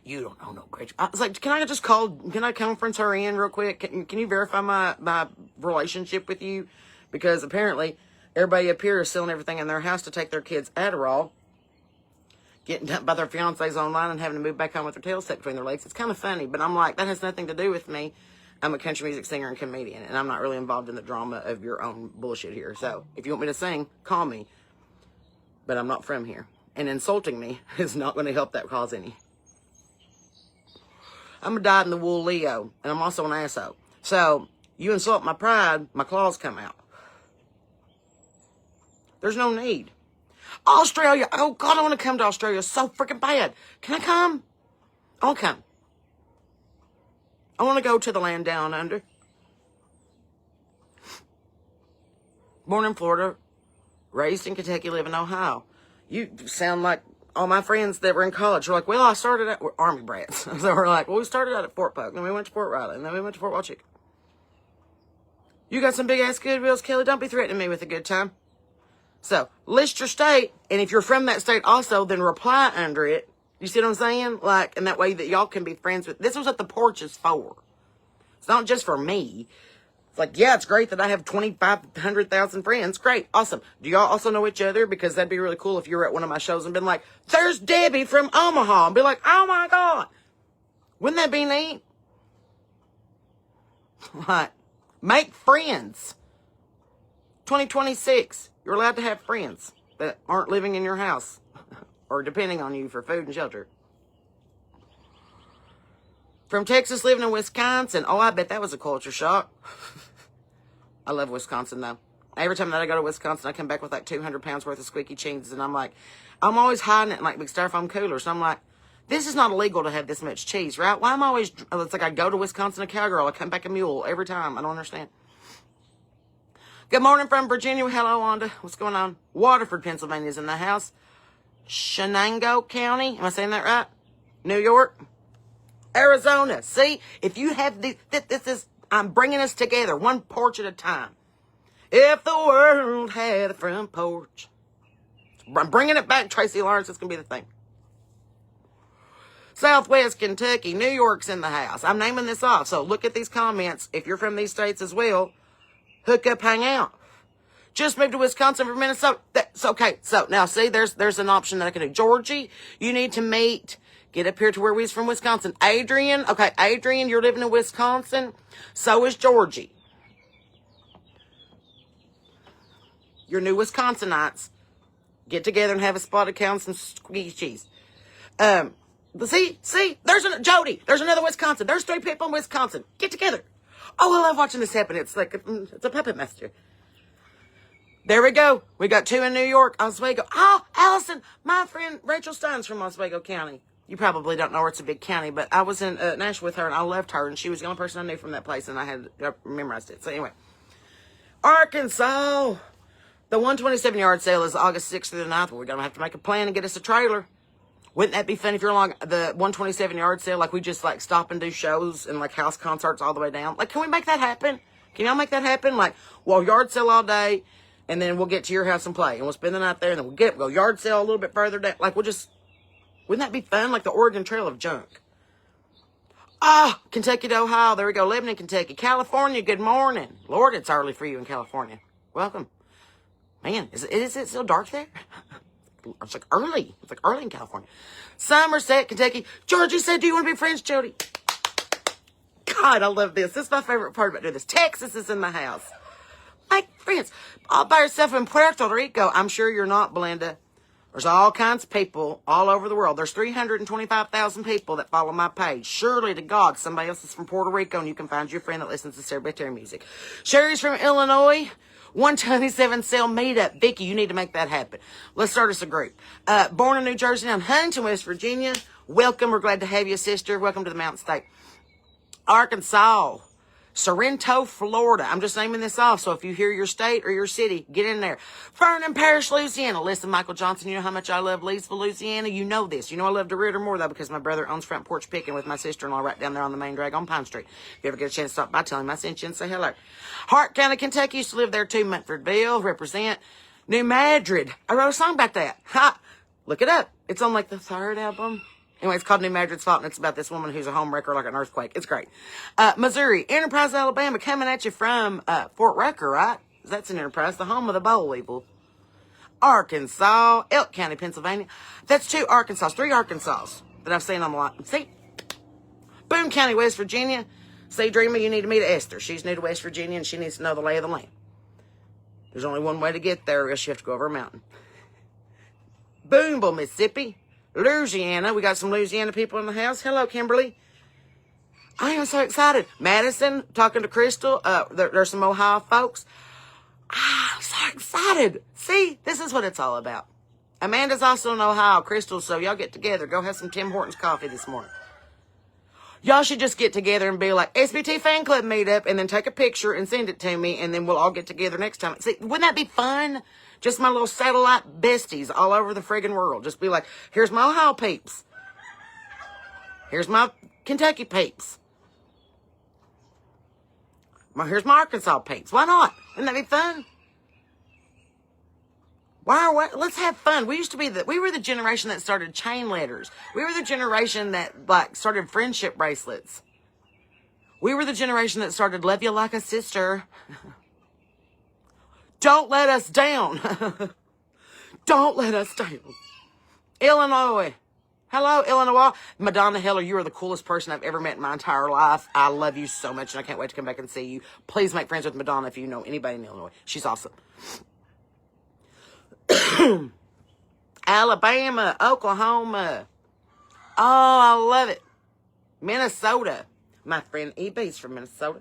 You don't know no Gretchen. I was like, can I conference her in real quick? Can you verify my relationship with you? Because apparently everybody up here is selling everything in their house to take their kids Adderall, getting dumped by their fiancés online and having to move back home with their tails stuck between their legs. It's kind of funny, but I'm like, that has nothing to do with me. I'm a country music singer and comedian, and I'm not really involved in the drama of your own bullshit here. So if you want me to sing, call me. But I'm not from here. And insulting me is not going to help that cause any. I'm a dyed-in-the-wool Leo, and I'm also an asshole. So, you insult my pride, my claws come out. There's no need. Australia. Oh, God, I want to come to Australia so freaking bad. Can I come? I'll come. I want to go to the land down under. Born in Florida, raised in Kentucky, live in Ohio. You sound like all my friends that were in college were like, well, I started out with Army brats. So we're like, well, we started out at Fort Polk, then we went to Fort Riley, and then we went to Fort Walchik. You got some big-ass good wheels, Kelly. Don't be threatening me with a good time. So, list your state, and if you're from that state also, then reply under it. You see what I'm saying? Like, and that way that y'all can be friends with. This is what the porch is for. It's not just for me. It's like, yeah, it's great that I have 2,500,000 friends. Great. Awesome. Do y'all also know each other? Because that'd be really cool if you were at one of my shows and been like, there's Debbie from Omaha. And be like, oh my God. Wouldn't that be neat? Like, make friends. 2026. You're allowed to have friends that aren't living in your house or depending on you for food and shelter. From Texas, living in Wisconsin. Oh, I bet that was a culture shock. I love Wisconsin, though. Every time that I go to Wisconsin, I come back with like 200 pounds worth of squeaky cheese. And I'm like, I'm always hiding it in like big styrofoam coolers. So I'm like, this is not illegal to have this much cheese, right? Why am I always, it's like I go to Wisconsin a cowgirl. I come back a mule every time. I don't understand. Good morning from Virginia. Hello, Wanda. What's going on? Waterford, Pennsylvania is in the house. Shenango County. Am I saying that right? New York. Arizona. See, if you have this is, I'm bringing us together one porch at a time. If the world had a front porch. I'm bringing it back, Tracy Lawrence. It's going to be the thing. Southwest Kentucky. New York's in the house. I'm naming this off. So look at these comments. If you're from these states as well, hook up, hang out. Just moved to Wisconsin from Minnesota. That's okay. So now see, there's an option that I can do. Georgie, you need to meet. Get up here to where we's from Wisconsin. Adrian, okay, Adrian, you're living in Wisconsin. So is Georgie. Your new Wisconsinites. Get together and have a spotted cow and some squeaky cheese. See, there's Jody. There's another Wisconsin. There's 3 people in Wisconsin. Get together. Oh, I love watching this happen. It's like, it's a puppet master. There we go. We got 2 in New York, Oswego. Oh, Allison, my friend Rachel Stein's from Oswego County. You probably don't know her. It's a big county, but I was in Nashville with her, and I loved her, and she was the only person I knew from that place, and I memorized it. So anyway, Arkansas. The 127 yard sale is August 6th through the 9th. We're going to have to make a plan and get us a trailer. Wouldn't that be fun if you're along the 127 yard sale? Like, we just, like, stop and do shows and, like, house concerts all the way down. Like, can we make that happen? Can y'all make that happen? Like, we'll yard sale all day, and then we'll get to your house and play. And we'll spend the night there, and then we'll go yard sale a little bit further down. Like, we'll just, wouldn't that be fun? Like the Oregon Trail of Junk. Ah, Kentucky to Ohio. There we go. Living in Kentucky. California, good morning. Lord, it's early for you in California. Welcome. Man, is it still dark there? It's like early. It's like early in California. Somerset, Kentucky. Georgie said, do you want to be friends, Jody? God, I love this. This is my favorite part about doing this. Texas is in the house. Make friends. All by yourself in Puerto Rico. I'm sure you're not, Belinda. There's all kinds of people all over the world. There's 325,000 people that follow my page. Surely to God, somebody else is from Puerto Rico, and you can find your friend that listens to Sarah Beth Terry music. Sherry's from Illinois. 127 sale meetup. Vicky, you need to make that happen. Let's start us a group. Born in New Jersey, now in Huntington, West Virginia. Welcome. We're glad to have you, sister. Welcome to the Mountain State. Arkansas. Sorrento, Florida. I'm just naming this off. So if you hear your state or your city, get in there. Vernon Parish, Louisiana. Listen, Michael Johnson, you know how much I love Leesville, Louisiana. You know this. You know I love DeRidder more, though, because my brother owns Front Porch Picking with my sister-in-law right down there on the main drag on Pine Street. If you ever get a chance to stop by, tell him I sent you and say hello. Hart County, Kentucky. Used to live there too. Munfordville. Represent. New Madrid. I wrote a song about that. Ha! Look it up. It's on like the 3rd album. Anyway, it's called New Madrid's Fault, and it's about this woman who's a homewrecker like an earthquake. It's great. Missouri, Enterprise, Alabama, coming at you from Fort Rucker, right? That's an Enterprise, the home of the boll weevil. Arkansas, Elk County, Pennsylvania. That's 2 Arkansas, 3 Arkansas that I've seen on the line. See? Boone County, West Virginia. See, Dreamer, you need to meet Esther. She's new to West Virginia, and she needs to know the lay of the land. There's only one way to get there, or else you have to go over a mountain. Boonville, Mississippi. Louisiana. We got some Louisiana people in the house. Hello, Kimberly. I am so excited. Madison, talking to Crystal. There's some Ohio folks. I'm so excited. See, this is what it's all about. Amanda's also in Ohio. Crystal, so y'all get together. Go have some Tim Hortons coffee this morning. Y'all should just get together and be like, SBT fan club meetup, and then take a picture and send it to me, and then we'll all get together next time. See, wouldn't that be fun? Just my little satellite besties all over the friggin' world. Just be like, here's my Ohio peeps. Here's my Kentucky peeps. Here's my Arkansas peeps. Why not? Wouldn't that be fun? Let's have fun. We were the generation that started chain letters. We were the generation that started friendship bracelets. We were the generation that started love you like a sister. Don't let us down. Don't let us down. Illinois. Hello, Illinois. Madonna Heller, you are the coolest person I've ever met in my entire life. I love you so much, and I can't wait to come back and see you. Please make friends with Madonna if you know anybody in Illinois. She's awesome. Alabama, Oklahoma. Oh, I love it. Minnesota. My friend EB's from Minnesota.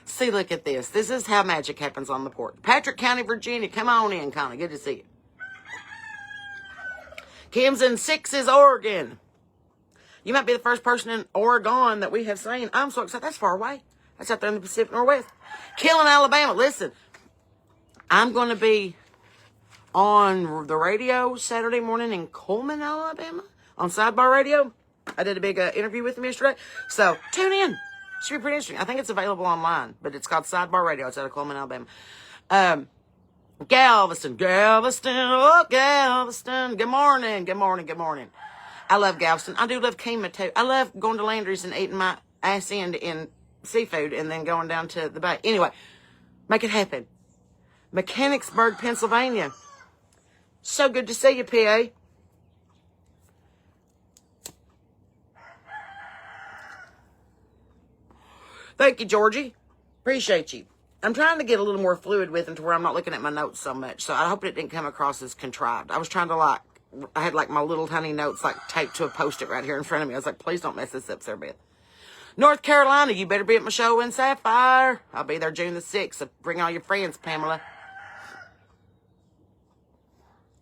See, look at this. This is how magic happens on the port. Patrick County, Virginia. Come on in, Connie. Good to see you. Kim's in Sixes, Oregon. You might be the first person in Oregon that we have seen. I'm so excited. That's far away. That's out there in the Pacific Northwest. Killing, Alabama. Listen, I'm going to be on the radio Saturday morning in Coleman, Alabama, on Sidebar Radio. I did a big interview with him yesterday. So tune in. Should be pretty interesting. I think it's available online, but it's called Sidebar Radio. It's out of Coleman, Alabama. Galveston. Oh, Galveston. Good morning. I love Galveston. I do love Kima, too. I love going to Landry's and eating my ass end in seafood and then going down to the bay. Anyway, make it happen. Mechanicsburg, Pennsylvania. So good to see you, PA. Thank you, Georgie. Appreciate you. I'm trying to get a little more fluid with them to where I'm not looking at my notes so much. So I hope it didn't come across as contrived. I was trying to I had my little tiny notes taped to a post-it right here in front of me. I was like, please don't mess this up, Sarah Beth. North Carolina, you better be at my show in Sapphire. I'll be there June the 6th. So bring all your friends, Pamela.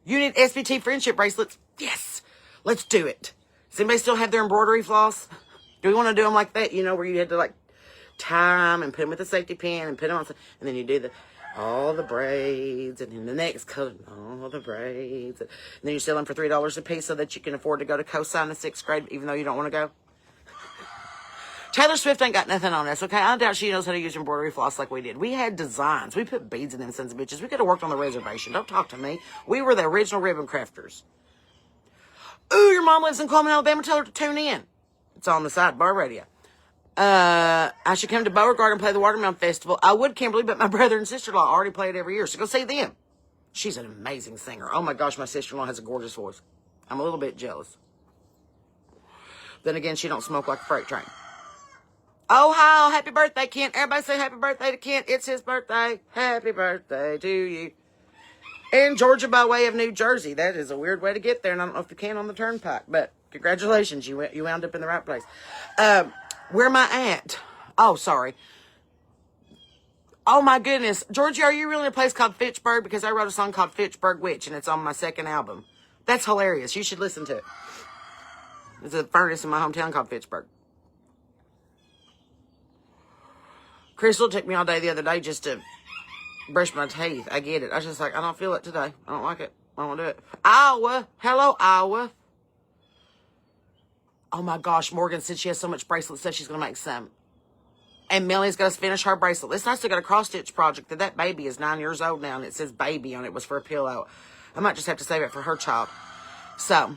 You need SBT friendship bracelets? Yes. Let's do it. Does anybody still have their embroidery floss? Do we want to do them like that? Where you had to tie them and put them with a safety pin and put them on, and then you do all the braids, and then the next color, all the braids, and then you sell them for $3 a piece so that you can afford to go to co-sign in 6th grade, even though you don't want to go. Taylor Swift ain't got nothing on us, okay? I doubt she knows how to use embroidery floss like we did. We had designs. We put beads in them sons of bitches. We could have worked on the reservation. Don't talk to me. We were the original ribbon crafters. Ooh, your mom lives in Coleman, Alabama. Tell her to tune in. It's on the Sidebar Radio. I should come to Beauregard and play the Watermelon Festival. I would, Kimberly, but my brother and sister-in-law already play it every year, so go see them. She's an amazing singer. Oh my gosh, my sister-in-law has a gorgeous voice. I'm a little bit jealous. Then again, she don't smoke like a freight train. Ohio, happy birthday, Kent. Everybody say happy birthday to Kent. It's his birthday. Happy birthday to you. And Georgia by way of New Jersey. That is a weird way to get there, and I don't know if you can on the turnpike, but congratulations, you wound up in the right place. Where am I at? Oh, sorry. Oh, my goodness. Georgia, are you really in a place called Fitchburg? Because I wrote a song called Fitchburg Witch, and it's on my 2nd album. That's hilarious. You should listen to it. There's a furnace in my hometown called Fitchburg. Crystal took me all day the other day just to brush my teeth. I get it. I was just like, I don't feel it today. I don't like it. I don't want to do it. Iowa. Hello, Iowa. Oh my gosh, Morgan said she has so much bracelet stuff she's going to make some. And Millie's going to finish her bracelet. Listen, I still got a cross-stitch project that baby is 9 years old now, and it says baby on it. It was for a pillow. I might just have to save it for her child. So,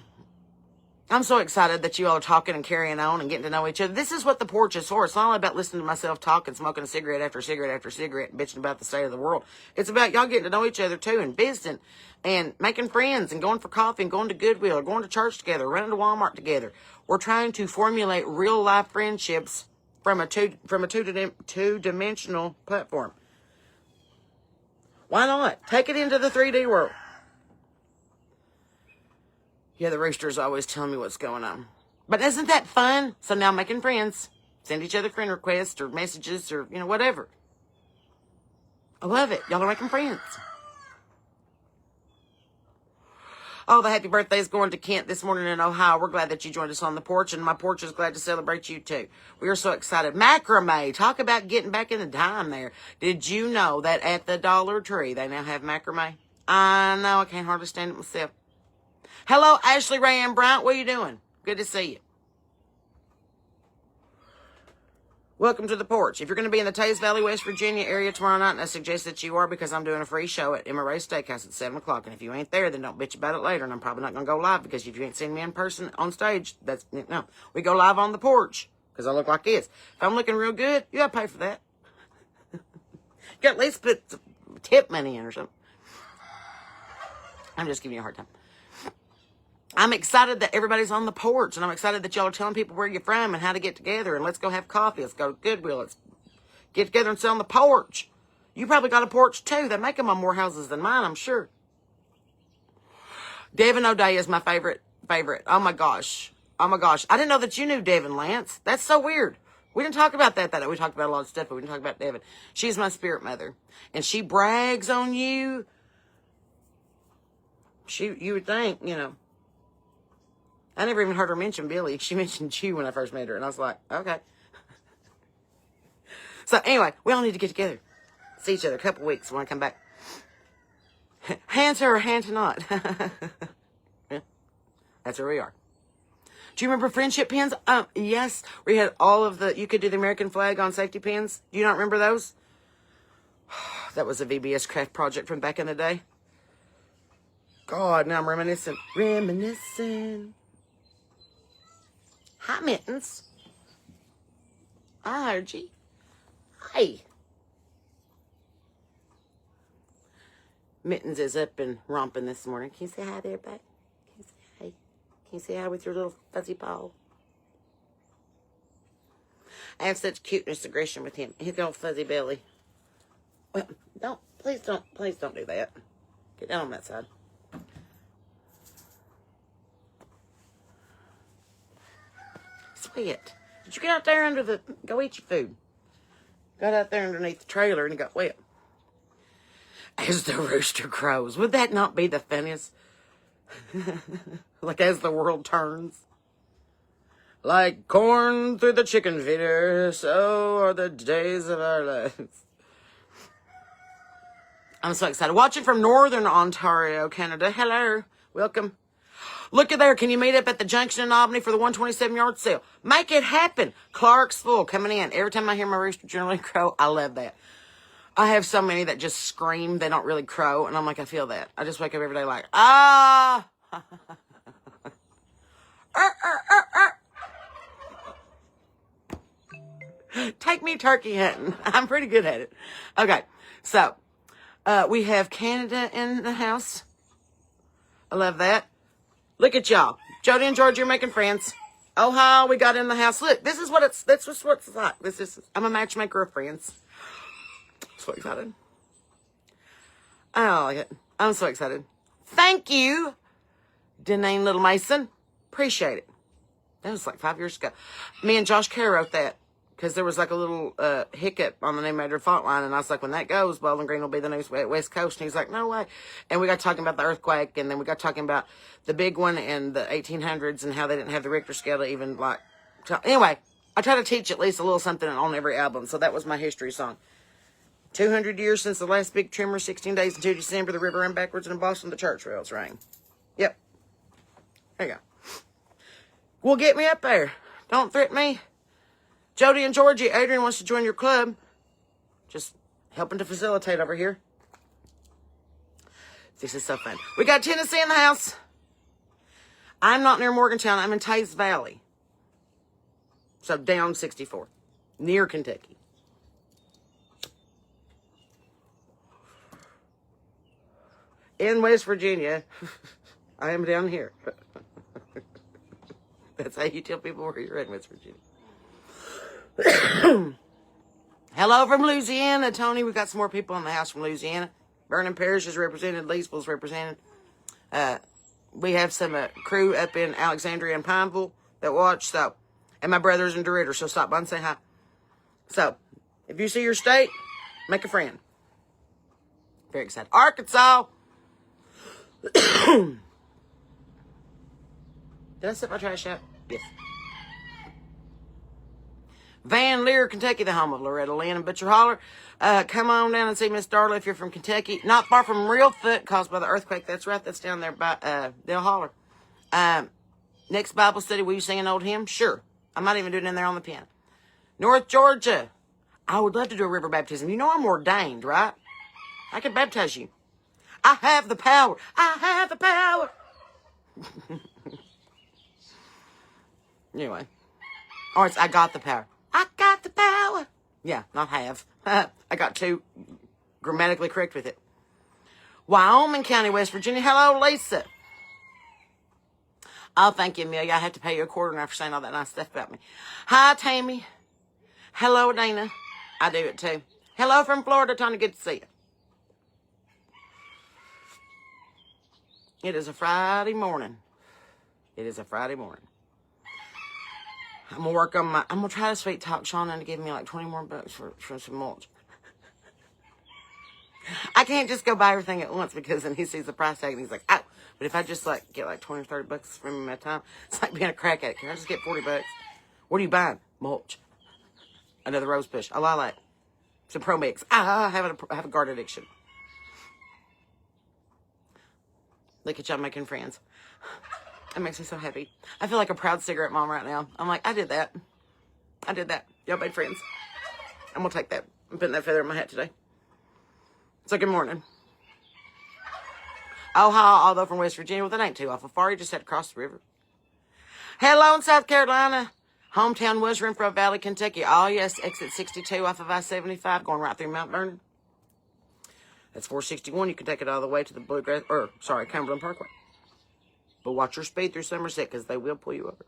I'm so excited that you all are talking and carrying on and getting to know each other. This is what the porch is for. It's not only about listening to myself talk and smoking a cigarette after cigarette after cigarette and bitching about the state of the world. It's about y'all getting to know each other too and visiting and making friends and going for coffee and going to Goodwill or going to church together, running to Walmart together. We're trying to formulate real life friendships from a two-dimensional platform. Why not? Take it into the 3D world. Yeah, the rooster's always telling me what's going on. But isn't that fun? So now making friends. Send each other friend requests or messages or, whatever. I love it. Y'all are making friends. Oh, the happy birthday is going to Kent this morning in Ohio. We're glad that you joined us on the porch, and my porch is glad to celebrate you too. We are so excited. Macrame. Talk about getting back in the dime there. Did you know that at the Dollar Tree, they now have macrame? I know. I can't hardly stand it myself. Hello, Ashley Ray Ann Bryant. What are you doing? Good to see you. Welcome to the porch. If you're going to be in the Tays Valley, West Virginia area tomorrow night, and I suggest that you are because I'm doing a free show at Emma Ray's Steakhouse at 7 o'clock. And if you ain't there, then don't bitch about it later. And I'm probably not going to go live because if you ain't seen me in person on stage, we go live on the porch because I look like this. If I'm looking real good, you got to pay for that. You got to at least put some tip money in or something. I'm just giving you a hard time. I'm excited that everybody's on the porch, and I'm excited that y'all are telling people where you're from and how to get together, and let's go have coffee. Let's go to Goodwill. Let's get together and sit on the porch. You probably got a porch, too. They make them on more houses than mine, I'm sure. Devin O'Day is my favorite. Oh, my gosh. I didn't know that you knew Devin, Lance. That's so weird. We didn't talk about that. We talked about a lot of stuff, but we didn't talk about Devin. She's my spirit mother, and she brags on you. You would think, I never even heard her mention Billy. She mentioned you when I first met her, and I was like, okay. So anyway, we all need to get together. See each other a couple weeks when I come back. Hand to her, hand to not. Yeah, that's where we are. Do you remember friendship pins? Yes. We had you could do the American flag on safety pins. Do you not remember those? That was a VBS craft project from back in the day. God, now I'm reminiscing. Hi, Mittens. I heard you. Hi. Mittens is up and romping this morning. Can you say hi there, babe? Can you say hi? Can you say hi with your little fuzzy paw? I have such cuteness aggression with him. His little fuzzy belly. Well, please don't do that. Get down on that side. Sweat. Did you get out there go eat your food? Got out there underneath the trailer and it got wet. As the rooster crows. Would that not be the funniest? Like as the world turns. Like corn through the chicken feeder, so are the days of our lives. I'm so excited. Watching from Northern Ontario, Canada. Hello. Welcome. Look at there. Can you meet up at the junction in Albany for the 127 yard sale? Make it happen. Clarksville coming in. Every time I hear my rooster generally crow, I love that. I have so many that just scream. They don't really crow. And I'm like, I feel that. I just wake up every day like, ah. Take me turkey hunting. I'm pretty good at it. Okay. So, we have Canada in the house. I love that. Look at y'all. Jody and George, you're making friends. Ohio, we got in the house. Look, this is what it's like. I'm a matchmaker of friends. So excited. I like it. I'm so excited. Thank you, Deneen Little Mason. Appreciate it. That was like 5 years ago. Me and Josh Kerr wrote that because there was like a little hiccup on the New Major fault line. And I was like, when that goes, Bowling Green will be the new West Coast. And he's like, no way. And we got talking about the earthquake. And then we got talking about the big one in the 1800s and how they didn't have the Richter scale to even like. Anyway, I try to teach at least a little something on every album, so that was my history song. 200 years since the last big tremor, 16 days into December, the river ran backwards, and in Boston, the church bells rang. Yep. There you go. Well, get me up there. Don't threaten me. Jody and Georgie, Adrian wants to join your club. Just helping to facilitate over here. This is so fun. We got Tennessee in the house. I'm not near Morgantown. I'm in Taze Valley. So down 64. Near Kentucky. In West Virginia. I am down here. That's how you tell people where you're in West Virginia. Hello from Louisiana, Tony. We got some more people in the house from Louisiana. Vernon Parish is represented. Leesville's represented. We have some crew up in Alexandria and Pineville that watch. So, and my brother's in DeRidder. So stop by and say hi. So, if you see your state, make a friend. Very excited. Arkansas. Did I set my trash out? Yes. Van Leer, Kentucky, the home of Loretta Lynn and Butcher Holler. Come on down and see Miss Darla if you're from Kentucky. Not far from Reelfoot, caused by the earthquake. That's right. That's down there by Dale Holler. Next Bible study, will you sing an old hymn? Sure. I might even do it in there on the piano. North Georgia. I would love to do a river baptism. You know I'm ordained, right? I could baptize you. I have the power. I have the power. Anyway. Or it's I got the power. I got the power. Yeah, not have. I got two grammatically correct with it. Wyoming County, West Virginia. Hello, Lisa. Oh, thank you, Amelia. I have to pay you a quarter now for saying all that nice stuff about me. Hi, Tammy. Hello, Dana. I do it too. Hello from Florida, Tony. Good to see you. It is a Friday morning. It is a Friday morning. I'm going to work on I'm going to try to sweet talk Sean into giving me like 20 more bucks for some mulch. I can't just go buy everything at once because then he sees the price tag and he's like, oh. But if I just like get like 20 or 30 bucks from him at a time, it's like being a crack addict. Can I just get 40 bucks? What are you buying? Mulch. Another rose bush. A lilac. Some Pro Mix. I have a garden addiction. Look at y'all making friends. That makes me so happy. I feel like a proud cigarette mom right now. I'm like, I did that. I did that. Y'all made friends. I'm going to take that. I'm putting that feather in my hat today. So good morning. Ohio, although from West Virginia. Well, that ain't too awful far. You just had to cross the river. Hello in South Carolina. Hometown was Renfro Valley, Kentucky. Oh, yes. Exit 62 off of I-75 going right through Mount Vernon. That's 461. You can take it all the way to the Cumberland Parkway. But watch your speed through Somerset because they will pull you over.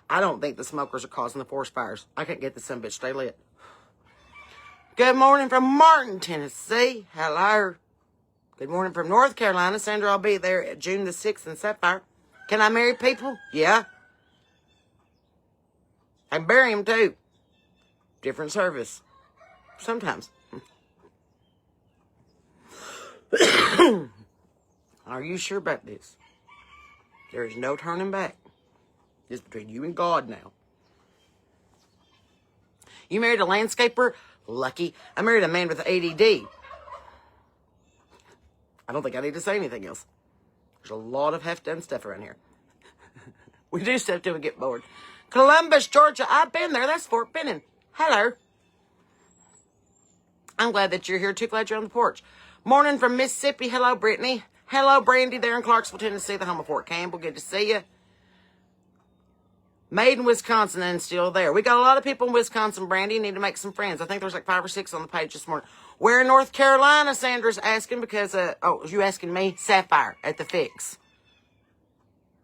I don't think the smokers are causing the forest fires. I can't get this son bitch stay lit. Good morning from Martin, Tennessee. Hello. Good morning from North Carolina. Sandra, I'll be there at June the 6th in Sapphire. Can I marry people? Yeah. I bury him too. Different service. Sometimes. Are you sure about this? There is no turning back. It's between you and God now. You married a landscaper? Lucky. I married a man with ADD. I don't think I need to say anything else. There's a lot of half-done stuff around here. We do stuff till we get bored. Columbus, Georgia. I've been there. That's Fort Benning. Hello. I'm glad that you're here. Too glad you're on the porch. Morning from Mississippi. Hello, Brittany. Hello, Brandy, there in Clarksville, Tennessee, the home of Fort Campbell. Good to see you. Made in Wisconsin and still there. We got a lot of people in Wisconsin, Brandy. You need to make some friends. I think there's like 5 or 6 on the page this morning. Where in North Carolina, Sandra's asking because, you asking me? Sapphire at the Fix.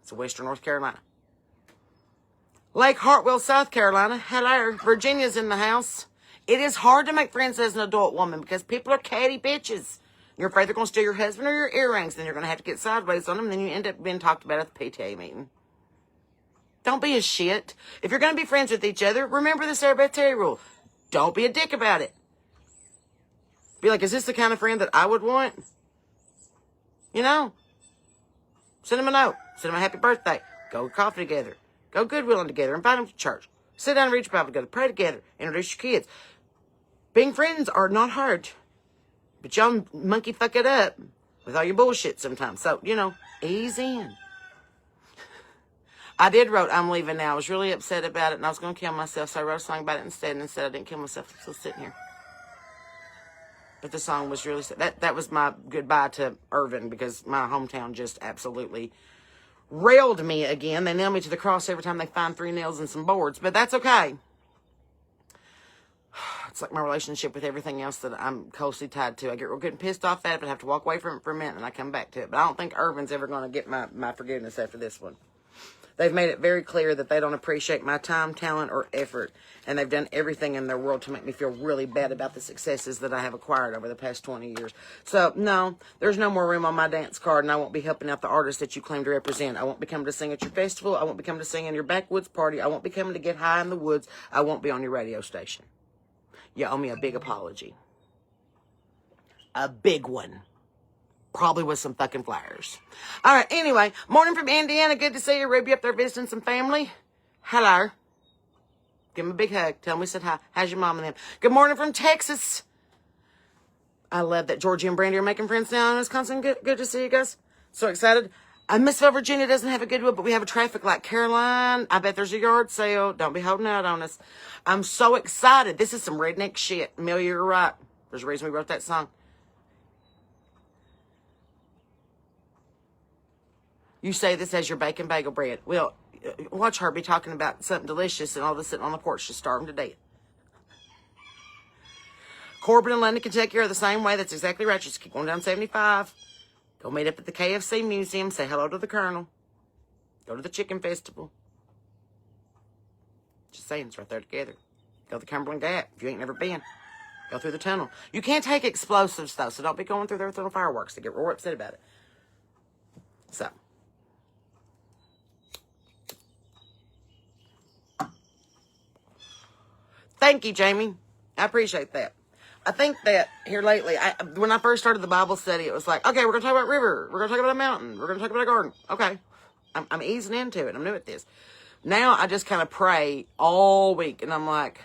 It's Western North Carolina. Lake Hartwell, South Carolina. Hello. Virginia's in the house. It is hard to make friends as an adult woman because people are catty bitches. You're afraid they're going to steal your husband or your earrings. Then you're going to have to get sideways on them. And then you end up being talked about at the PTA meeting. Don't be a shit. If you're going to be friends with each other, remember the Sarah Beth Terry rule. Don't be a dick about it. Be like, is this the kind of friend that I would want? You know? Send them a note. Send them a happy birthday. Go coffee together. Go Goodwilling together. Invite them to church. Sit down and read your Bible together. Pray together. Introduce your kids. Being friends are not hard. But y'all monkey fuck it up with all your bullshit sometimes. So, you know, ease in. I did wrote, I'm leaving now. I was really upset about it, and I was going to kill myself, so I wrote a song about it instead, and instead I didn't kill myself. I'm still sitting here. But the song was really sad. That was my goodbye to Irvin, because my hometown just absolutely railed me again. They nail me to the cross every time they find 3 nails and some boards, but that's okay. It's like my relationship with everything else that I'm closely tied to. I get real good and pissed off at it, but I have to walk away from it for a minute, and I come back to it. But I don't think Irvin's ever going to get my forgiveness after this one. They've made it very clear that they don't appreciate my time, talent, or effort, and they've done everything in their world to make me feel really bad about the successes that I have acquired over the past 20 years. So, no, there's no more room on my dance card, and I won't be helping out the artists that you claim to represent. I won't be coming to sing at your festival. I won't be coming to sing in your backwoods party. I won't be coming to get high in the woods. I won't be on your radio station. You owe me a big apology. A big one. Probably with some fucking flowers. All right, anyway. Morning from Indiana. Good to see you. Ruby up there visiting some family. Hello. Give him a big hug. Tell him we said hi. How's your mom and them? Good morning from Texas. I love that Georgie and Brandy are making friends now in Wisconsin. Good to see you guys. So excited. Missville, Virginia doesn't have a Goodwill, but we have a traffic light. Caroline, I bet there's a yard sale. Don't be holding out on us. I'm so excited. This is some redneck shit. Amelia, you're right. There's a reason we wrote that song. You say this as your bacon bagel bread. Well, watch her be talking about something delicious and all this sitting on the porch just starving to death. Corbin and London, Kentucky are the same way. That's exactly right. Just keep going down 75. Go meet up at the KFC Museum. Say hello to the Colonel. Go to the Chicken Festival. Just saying, it's right there together. Go to the Cumberland Gap if you ain't never been. Go through the tunnel. You can't take explosives, though, so don't be going through there throwing fireworks. They get real upset about it. So. Thank you, Jamie. I appreciate that. I think that here lately, when I first started the Bible study, it was like, okay, we're going to talk about river. We're going to talk about a mountain. We're going to talk about a garden. Okay. I'm easing into it. I'm new at this. Now I just kind of pray all week, and I'm like,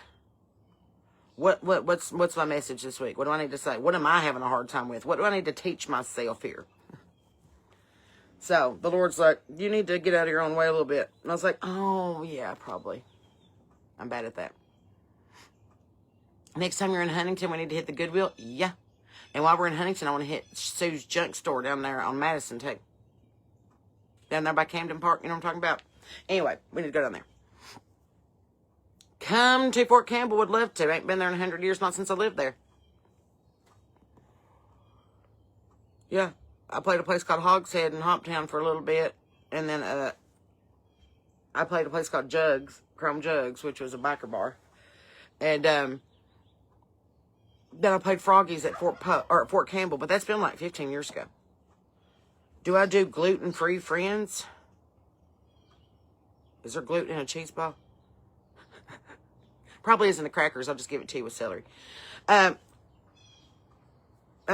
what's my message this week? What do I need to say? What am I having a hard time with? What do I need to teach myself here? So the Lord's like, you need to get out of your own way a little bit. And I was like, oh, yeah, probably. I'm bad at that. Next time you're in Huntington, we need to hit the Goodwill. Yeah. And while we're in Huntington, I want to hit Sue's Junk Store down there on Madison, too. Down there by Camden Park. You know what I'm talking about? Anyway, we need to go down there. Come to Fort Campbell. Would love to. Ain't been there in 100 years, not since I lived there. Yeah. I played a place called Hogshead in Hoptown for a little bit. And then I played a place called Jugs, Chrome Jugs, which was a biker bar. And then I played Froggies at Fort Campbell, but that's been like 15 years ago. Do I do gluten-free friends? Is there gluten in a cheese ball? Probably isn't the crackers. I'll just give it to you with celery. I'm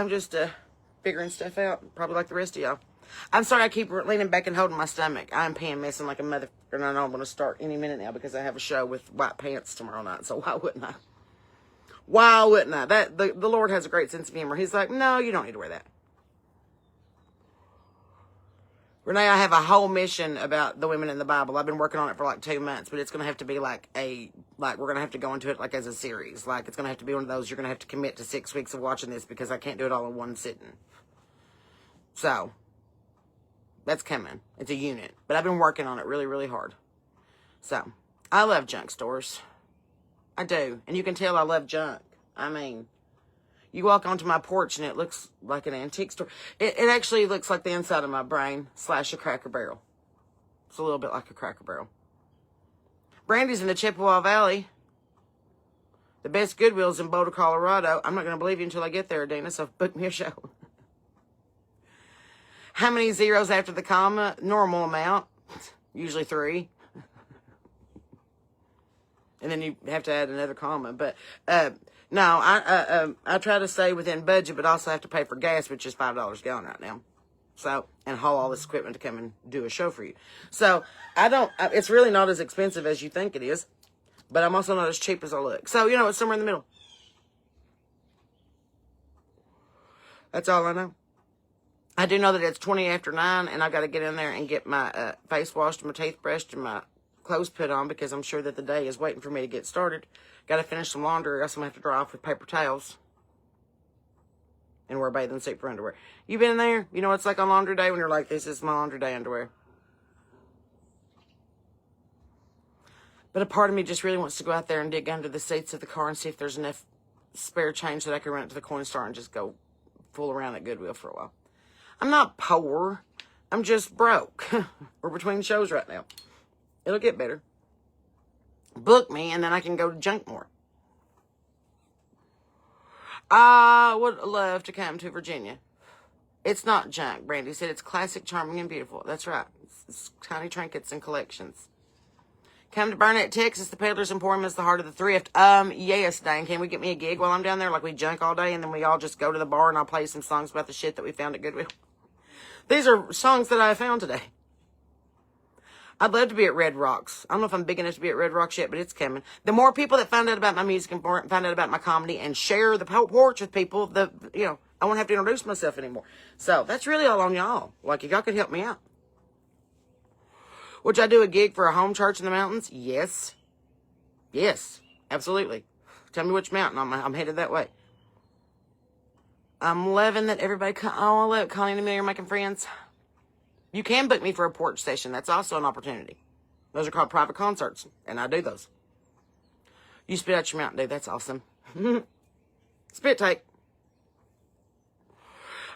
just figuring stuff out, probably like the rest of y'all. I'm sorry I keep leaning back and holding my stomach. I'm messing like a motherfucker, and I know I'm going to start any minute now because I have a show with White Pants tomorrow night, so why wouldn't I? Why wouldn't I? The Lord has a great sense of humor. He's like, no, you don't need to wear that. Renee, I have a whole mission about the women in the Bible. I've been working on it for like 2 months, but it's going to have to be like we're going to have to go into it like as a series. Like it's going to have to be one of those, you're going to have to commit to 6 weeks of watching this because I can't do it all in one sitting. So, that's coming. It's a unit. But I've been working on it really, really hard. So, I love junk stores. I do. And you can tell I love junk. I mean, you walk onto my porch and it looks like an antique store. It actually looks like the inside of my brain / a Cracker Barrel. It's a little bit like a Cracker Barrel. Brandy's in the Chippewa Valley. The best Goodwill's in Boulder, Colorado. I'm not going to believe you until I get there, Dana, so book me a show. How many zeros after the comma? Normal amount. Usually 3. And then you have to add another comma. But no, I try to stay within budget, but also have to pay for gas, which is $5 a gallon right now. So, and haul all this equipment to come and do a show for you. So, it's really not as expensive as you think it is, but I'm also not as cheap as I look. So, it's somewhere in the middle. That's all I know. I do know that it's 20 after 9, and I got to get in there and get my face washed, my teeth brushed, and my clothes put on, because I'm sure that the day is waiting for me to get started. Got to finish some laundry, or else I'm going to have to dry off with paper towels. And wear a bathing suit for underwear. You been there? You know what it's like on laundry day when you're like, this is my laundry day underwear. But a part of me just really wants to go out there and dig under the seats of the car and see if there's enough spare change that I can run it to the coin store and just go fool around at Goodwill for a while. I'm not poor. I'm just broke. We're between shows right now. It'll get better. Book me, and then I can go to junk more. I would love to come to Virginia. It's not junk. Brandy said it's classic, charming, and beautiful. That's right. It's tiny trinkets and collections. Come to Burnett, Texas. The Peddler's Emporium is the heart of the thrift. Yes, Dane. Can we get me a gig while I'm down there? Like we junk all day, and then we all just go to the bar, and I'll play some songs about the shit that we found at Goodwill. These are songs that I found today. I'd love to be at Red Rocks. I don't know if I'm big enough to be at Red Rocks yet, but it's coming. The more people that find out about my music and find out about my comedy and share the porch with people, I won't have to introduce myself anymore. So that's really all on y'all. Like, if y'all could help me out. Would y'all do a gig for a home church in the mountains? Yes. Yes, absolutely. Tell me which mountain. I'm headed that way. I'm loving that everybody... I love Connie and Amelia are making friends. You can book me for a porch session. That's also an opportunity. Those are called private concerts, and I do those. You spit out your Mountain Dew. That's awesome. Spit take.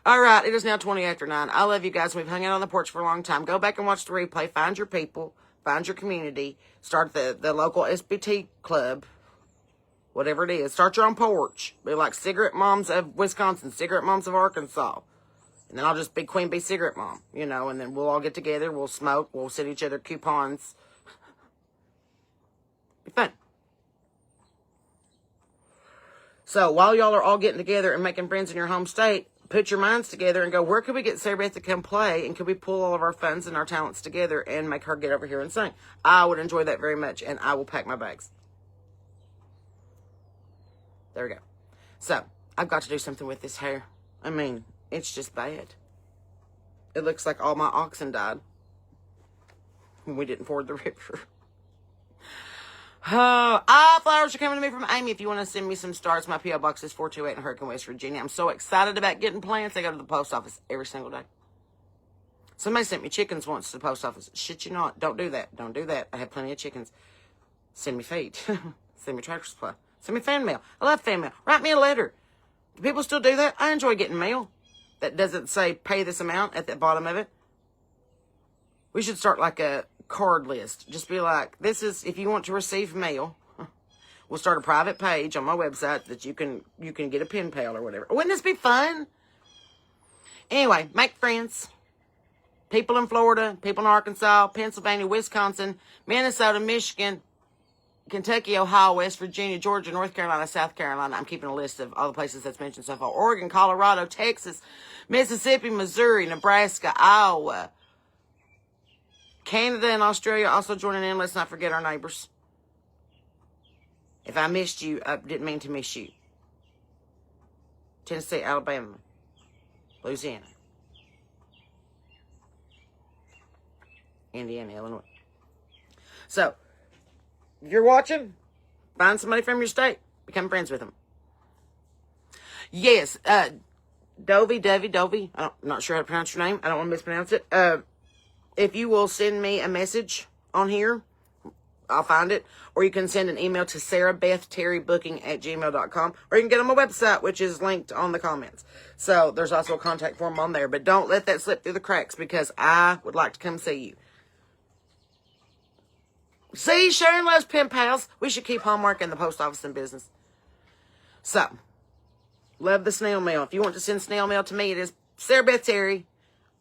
All right, it is now 20 after 9. I love you guys. We've hung out on the porch for a long time. Go back and watch the replay. Find your people. Find your community. Start the local SBT club. Whatever it is. Start your own porch. Be like Cigarette Moms of Wisconsin. Cigarette Moms of Arkansas. And then I'll just be Queen Bee Cigarette Mom, and then we'll all get together, we'll smoke, we'll send each other coupons. Be fun. So while y'all are all getting together and making friends in your home state, put your minds together and go, where could we get Sarah Beth to come play? And could we pull all of our funds and our talents together and make her get over here and sing? I would enjoy that very much, and I will pack my bags. There we go. So, I've got to do something with this hair. I mean... it's just bad. It looks like all my oxen died. We didn't ford the river. Flowers are coming to me from Amy. If you want to send me some stars, my P.O. Box is 428 in Hurricane, West Virginia. I'm so excited about getting plants. I go to the post office every single day. Somebody sent me chickens once to the post office. Shit you not. Don't do that. Don't do that. I have plenty of chickens. Send me feed. Send me tractor supply. Send me fan mail. I love fan mail. Write me a letter. Do people still do that? I enjoy getting mail that doesn't say pay this amount at the bottom of it. We should start like a card list. Just be like, this is, if you want to receive mail, we'll start a private page on my website that you can get a pen pal or whatever. Wouldn't this be fun? Anyway, make friends. People in Florida, people in Arkansas, Pennsylvania, Wisconsin, Minnesota, Michigan, Kentucky, Ohio, West Virginia, Georgia, North Carolina, South Carolina. I'm keeping a list of all the places that's mentioned so far. Oregon, Colorado, Texas, Mississippi, Missouri, Nebraska, Iowa, Canada, and Australia also joining in. Let's not forget our neighbors. If I missed you, I didn't mean to miss you. Tennessee, Alabama, Louisiana, Indiana, Illinois. So, if you're watching, find somebody from your state. Become friends with them. Yes, Dovey. I'm not sure how to pronounce your name. I don't want to mispronounce it. If you will send me a message on here, I'll find it. Or you can send an email to sarahbethtterrybooking@gmail.com. Or you can get on my website, which is linked on the comments. So there's also a contact form on there. But don't let that slip through the cracks, because I would like to come see you. See, Sharon loves pen pals. We should keep Hallmark and the post office in business. So, love the snail mail. If you want to send snail mail to me, it is Sarah Beth Terry,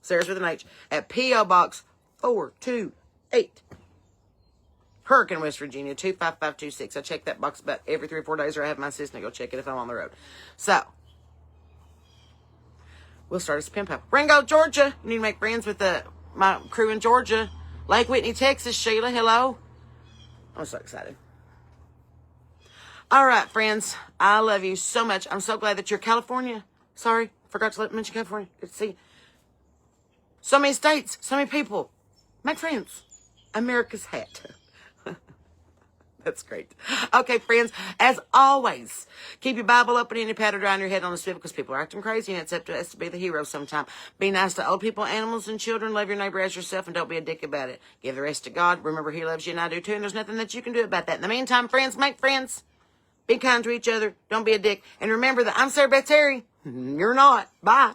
Sarah's with an H, at P.O. Box 428. Hurricane, West Virginia, 25526. I check that box about every 3 or 4 days, or I have my assistant go check it if I'm on the road. So, we'll start as pen pal. Ringo, Georgia. You need to make friends with my crew in Georgia. Lake Whitney, Texas. Sheila, hello. I'm so excited. All right, friends. I love you so much. I'm so glad that you're California. Sorry, forgot to mention California. Good to see you. So many states, so many people. Make friends. America's hat. That's great. Okay, friends, as always, keep your Bible open and your paddle dry on your head on the swivel, because people are acting crazy, and it's up to us to be the hero sometime. Be nice to old people, animals, and children. Love your neighbor as yourself, and don't be a dick about it. Give the rest to God. Remember, He loves you, and I do too, and there's nothing that you can do about that. In the meantime, friends, make friends. Be kind to each other. Don't be a dick. And remember that I'm Sarah Beth Terry. You're not. Bye.